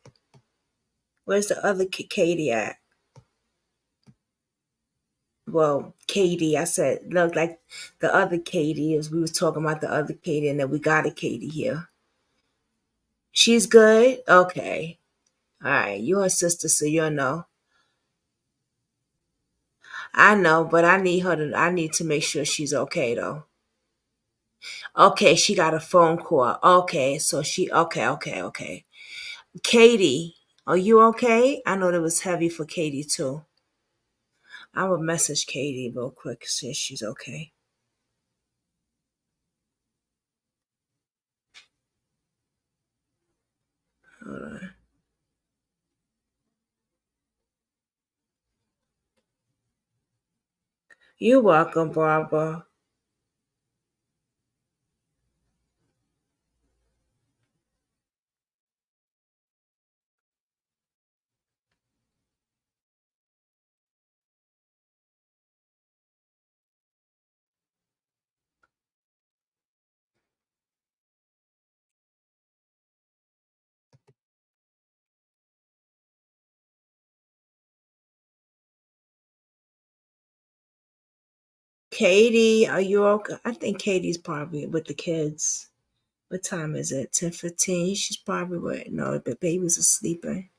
Where's the other Katie at? Well, Katie, I said, look, like the other Katie, as we was talking about the other Katie, and then we got a Katie here. She's good? Okay. All right. You her sister, so you'll know. I know, but I need to make sure she's okay, though. Okay, she got a phone call. Okay, so okay. Katie, are you okay? I know that was heavy for Katie, too. I will message Katie real quick, see if she's okay. Hold on. You're welcome, Barbara. Katie, are you okay? I think Katie's probably with the kids. What time is it? 10:15. She's probably with no, the babies are sleeping.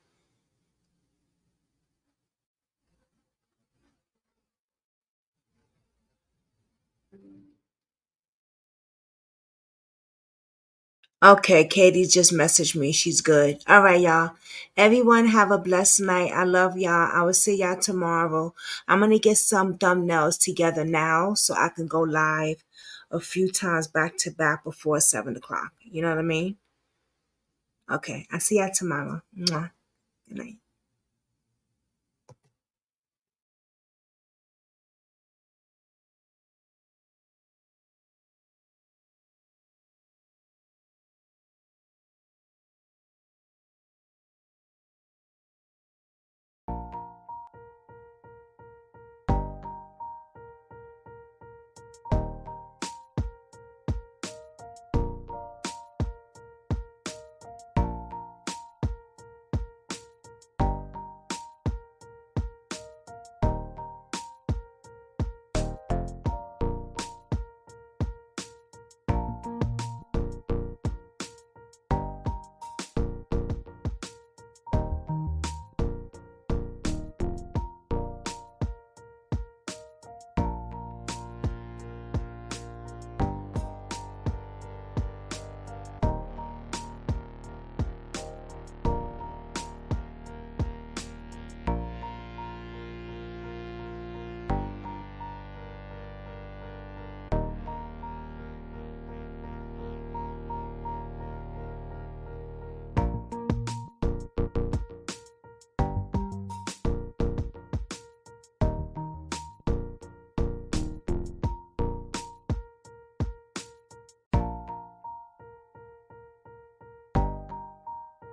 Okay, Katie just messaged me. She's good. All right, y'all. Everyone have a blessed night. I love y'all. I will see y'all tomorrow. I'm gonna get some thumbnails together now so I can go live a few times back to back before 7 o'clock. You know what I mean? Okay. I'll see y'all tomorrow. Mwah. Good night.